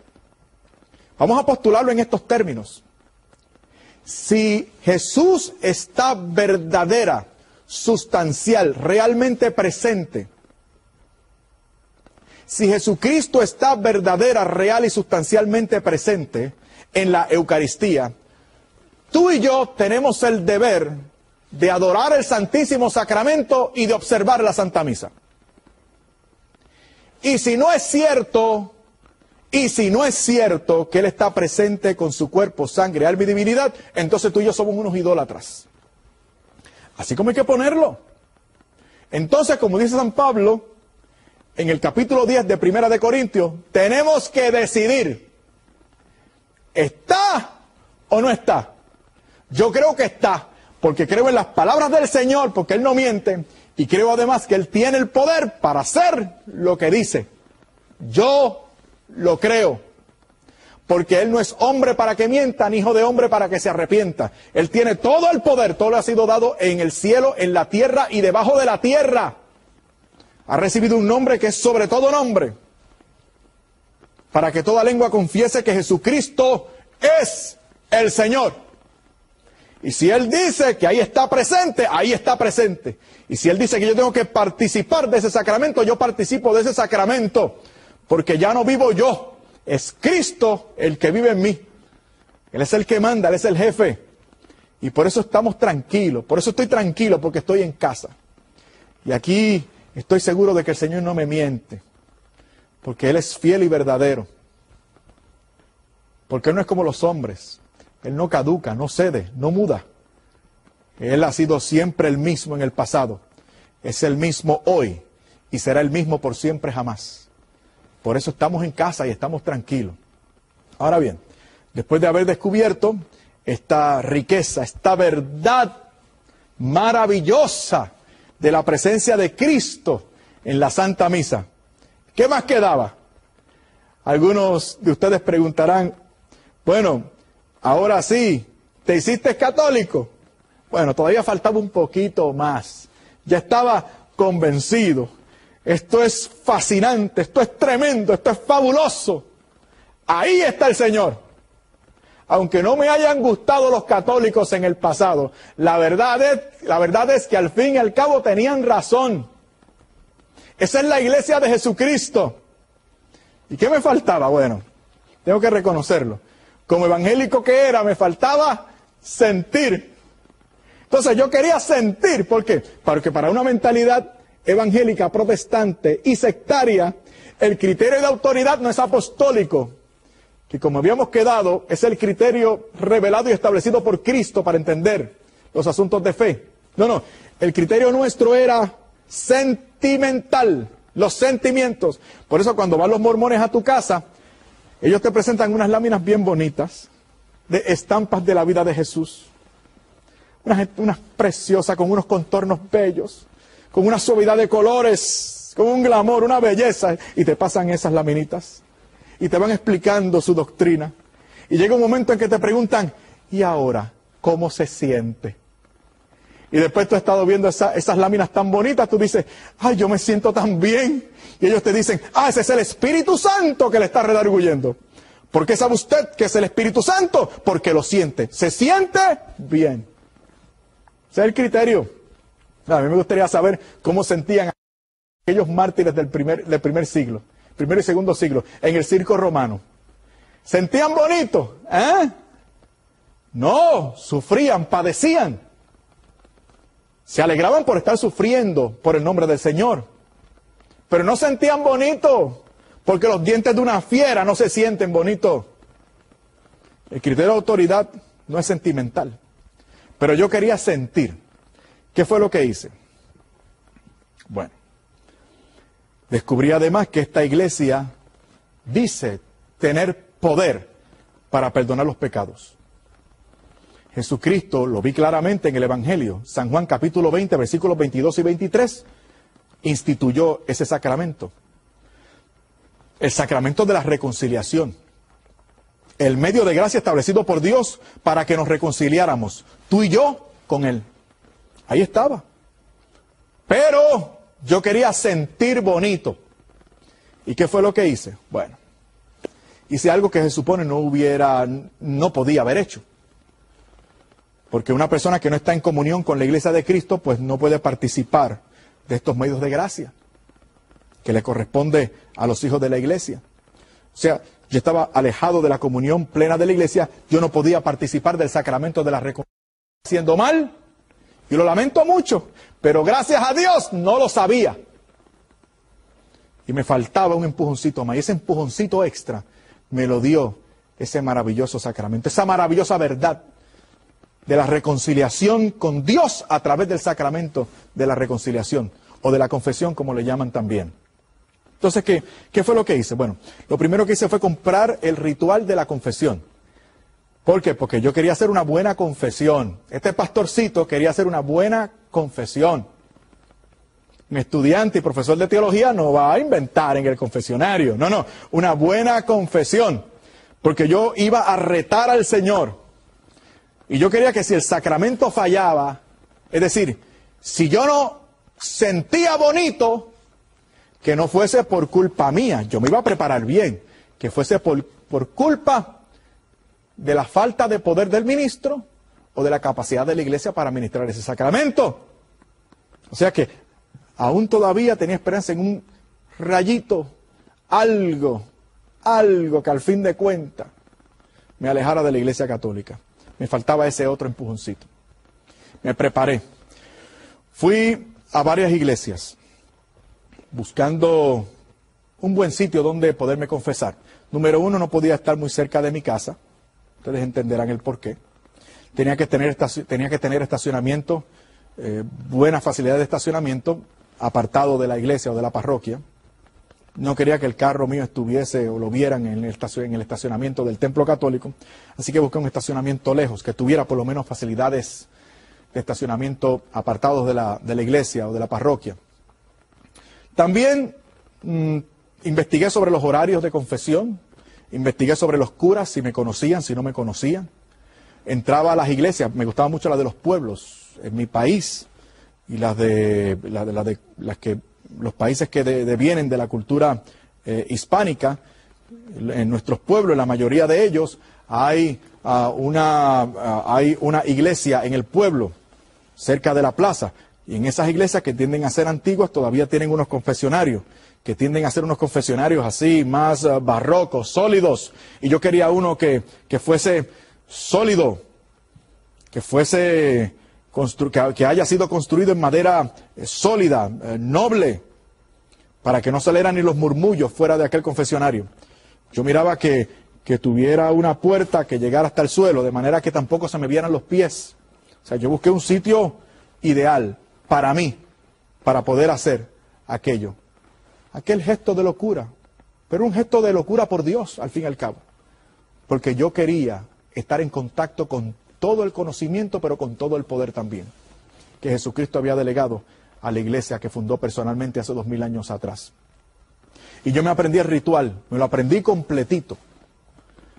Vamos a postularlo en estos términos. Si Jesús está verdadera, sustancial, realmente presente, si Jesucristo está verdadera, real y sustancialmente presente en la Eucaristía, tú y yo tenemos el deber de adorar el Santísimo Sacramento y de observar la Santa Misa. Y si no es cierto que Él está presente con su cuerpo, sangre, alma y divinidad, entonces tú y yo somos unos idólatras. Así como hay que ponerlo. Entonces, como dice San Pablo, en el capítulo 10 de Primera de Corintios, tenemos que decidir, ¿está o no está? Yo creo que está, porque creo en las palabras del Señor, porque Él no miente, y creo además que Él tiene el poder para hacer lo que dice. Yo lo creo, porque Él no es hombre para que mienta, ni hijo de hombre para que se arrepienta. Él tiene todo el poder, todo le ha sido dado en el cielo, en la tierra y debajo de la tierra. Ha recibido un nombre que es sobre todo nombre, para que toda lengua confiese que Jesucristo es el Señor. Y si Él dice que ahí está presente, ahí está presente. Y si Él dice que yo tengo que participar de ese sacramento, yo participo de ese sacramento. Porque ya no vivo yo, es Cristo el que vive en mí. Él es el que manda, Él es el jefe. Y por eso estamos tranquilos, por eso estoy tranquilo, porque estoy en casa. Y aquí estoy seguro de que el Señor no me miente, porque Él es fiel y verdadero. Porque Él no es como los hombres, Él no caduca, no cede, no muda. Él ha sido siempre el mismo en el pasado, es el mismo hoy y será el mismo por siempre jamás. Por eso estamos en casa y estamos tranquilos. Ahora bien, después de haber descubierto esta riqueza, esta verdad maravillosa de la presencia de Cristo en la Santa Misa, ¿qué más quedaba? Algunos de ustedes preguntarán, bueno, ahora sí, ¿te hiciste católico? Bueno, todavía faltaba un poquito más. Ya estaba convencido. Esto es fascinante, esto es tremendo, esto es fabuloso. Ahí está el Señor. Aunque no me hayan gustado los católicos en el pasado, la verdad es que al fin y al cabo tenían razón. Esa es la iglesia de Jesucristo. ¿Y qué me faltaba? Bueno, tengo que reconocerlo. Como evangélico que era, me faltaba sentir. Entonces yo quería sentir, ¿por qué? Porque para una mentalidad evangélica, protestante y sectaria, el criterio de autoridad no es apostólico, que como habíamos quedado, es el criterio revelado y establecido por Cristo para entender los asuntos de fe. No, el criterio nuestro era sentimental, los sentimientos. Por eso cuando van los mormones a tu casa, Ellos te presentan unas láminas bien bonitas, de estampas de la vida de Jesús. Unas preciosas, con unos contornos bellos, con una suavidad de colores, con un glamour, una belleza. Y te pasan esas laminitas y te van explicando su doctrina. Y llega un momento en que te preguntan, ¿y ahora cómo se siente? Y después tú has estado viendo esas láminas tan bonitas, tú dices, ¡ay, yo me siento tan bien! Y ellos te dicen, ¡ah, ese es el Espíritu Santo que le está redarguyendo! ¿Por qué sabe usted que es el Espíritu Santo? Porque lo siente. ¿Se siente? Bien. Ese es el criterio. A mí me gustaría saber cómo sentían aquellos mártires del primer siglo, primero y segundo siglo, en el circo romano. ¿Sentían bonito? ¿Eh? No, sufrían, padecían. Se alegraban por estar sufriendo por el nombre del Señor. Pero no sentían bonito, porque los dientes de una fiera no se sienten bonitos. El criterio de autoridad no es sentimental. Pero yo quería sentir. ¿Qué fue lo que hice? Bueno, descubrí además que esta iglesia dice tener poder para perdonar los pecados. Jesucristo, lo vi claramente en el Evangelio, San Juan capítulo 20, versículos 22 y 23, instituyó ese sacramento. El sacramento de la reconciliación. El medio de gracia establecido por Dios para que nos reconciliáramos, tú y yo, con Él. Ahí estaba. Pero yo quería sentir bonito. ¿Y qué fue lo que hice? Bueno, hice algo que se supone no podía haber hecho. Porque una persona que no está en comunión con la iglesia de Cristo, pues no puede participar de estos medios de gracia que le corresponde a los hijos de la iglesia. O sea, yo estaba alejado de la comunión plena de la iglesia, yo no podía participar del sacramento de la reconciliación. Haciendo mal, y lo lamento mucho, pero gracias a Dios no lo sabía. Y me faltaba un empujoncito más, y ese empujoncito extra me lo dio ese maravilloso sacramento, esa maravillosa verdad de la reconciliación con Dios a través del sacramento de la reconciliación, o de la confesión, como le llaman también. Entonces, ¿qué fue lo que hice? Bueno, lo primero que hice fue comprar el ritual de la confesión. ¿Por qué? Porque yo quería hacer una buena confesión. Este pastorcito quería hacer una buena confesión. Mi estudiante y profesor de teología no va a inventar en el confesionario. No, una buena confesión. Porque yo iba a retar al Señor. Y yo quería que si el sacramento fallaba, es decir, si yo no sentía bonito, que no fuese por culpa mía, yo me iba a preparar bien, que fuese por culpa de la falta de poder del ministro o de la capacidad de la iglesia para administrar ese sacramento. O sea que aún todavía tenía esperanza en un rayito, algo que al fin de cuentas me alejara de la iglesia católica. Me faltaba ese otro empujoncito. Me preparé. Fui a varias iglesias buscando un buen sitio donde poderme confesar. Número uno, no podía estar muy cerca de mi casa. Ustedes entenderán el porqué. Tenía que tener estacionamiento, buena facilidad de estacionamiento, apartado de la iglesia o de la parroquia. No quería que el carro mío estuviese o lo vieran en el estacionamiento del templo católico. Así que busqué un estacionamiento lejos, que tuviera por lo menos facilidades de estacionamiento apartados de la iglesia o de la parroquia. También investigué sobre los horarios de confesión, investigué sobre los curas, si me conocían, si no me conocían. Entraba a las iglesias, me gustaba mucho las de los pueblos en mi país y los países que devienen de la cultura hispánica. En nuestros pueblos, en la mayoría de ellos, hay una iglesia en el pueblo, cerca de la plaza. Y en esas iglesias que tienden a ser antiguas todavía tienen unos confesionarios, que tienden a ser unos confesionarios así, más barrocos, sólidos. Y yo quería uno que fuese sólido, que haya sido construido en madera sólida, noble, para que no salieran ni los murmullos fuera de aquel confesionario. Yo miraba que tuviera una puerta que llegara hasta el suelo, de manera que tampoco se me vieran los pies. O sea, yo busqué un sitio ideal para mí, para poder hacer aquel gesto de locura, Pero un gesto de locura por Dios, al fin y al cabo. Porque yo quería estar en contacto con todo el conocimiento, pero con todo el poder también, que Jesucristo había delegado a la iglesia que fundó personalmente hace 2000 años atrás. Y yo me aprendí el ritual, me lo aprendí completito.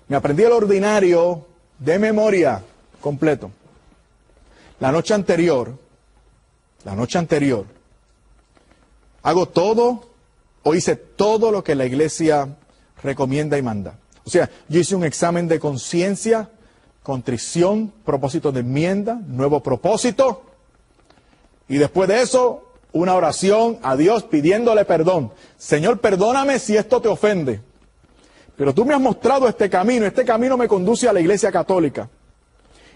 Me aprendí el ordinario de memoria completo. La noche anterior, hago todo o hice todo lo que la iglesia recomienda y manda. O sea, yo hice un examen de conciencia, contrición, propósito de enmienda, nuevo propósito. Y después de eso, una oración a Dios pidiéndole perdón. Señor, perdóname si esto te ofende. Pero tú me has mostrado este camino me conduce a la Iglesia Católica.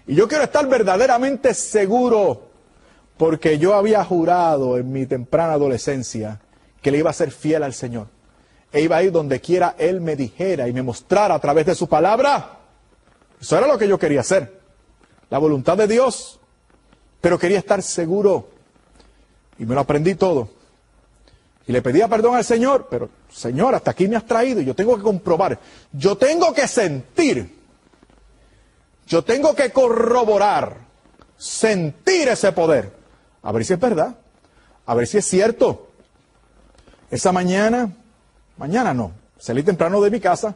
Y yo quiero estar verdaderamente seguro, porque yo había jurado en mi temprana adolescencia que le iba a ser fiel al Señor. E iba a ir donde quiera Él me dijera y me mostrara a través de su palabra. Eso era lo que yo quería hacer. La voluntad de Dios. Pero quería estar seguro. Y me lo aprendí todo. Y le pedía perdón al Señor, pero Señor, hasta aquí me has traído y yo tengo que comprobar, yo tengo que sentir, yo tengo que corroborar, sentir ese poder, a ver si es verdad, a ver si es cierto. Esa mañana no, salí temprano de mi casa,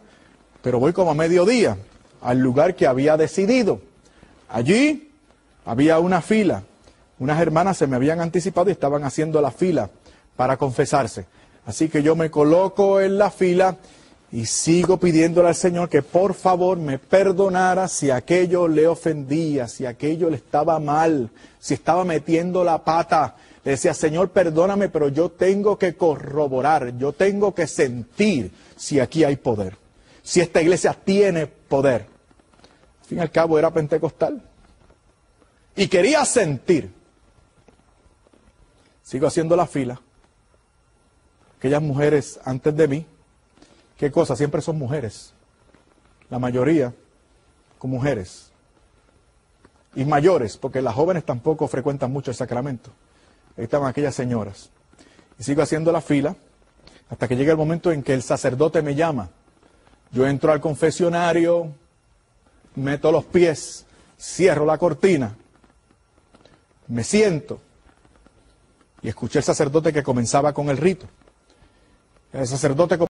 pero voy como a mediodía al lugar que había decidido. Allí había una fila. Unas hermanas se me habían anticipado y estaban haciendo la fila para confesarse. Así que yo me coloco en la fila y sigo pidiéndole al Señor que por favor me perdonara si aquello le ofendía, si aquello le estaba mal, si estaba metiendo la pata. Le decía, Señor, perdóname, pero yo tengo que corroborar, yo tengo que sentir si aquí hay poder, si esta iglesia tiene poder. Al fin y al cabo era pentecostal y quería sentir. Sigo haciendo la fila. Aquellas mujeres antes de mí, ¿qué cosa? Siempre son mujeres. La mayoría con mujeres. Y mayores, porque las jóvenes tampoco frecuentan mucho el sacramento. Ahí estaban aquellas señoras. Y sigo haciendo la fila hasta que llega el momento en que el sacerdote me llama. Yo entro al confesionario, meto los pies, cierro la cortina, me siento. Y escuché al sacerdote que comenzaba con el rito. El sacerdote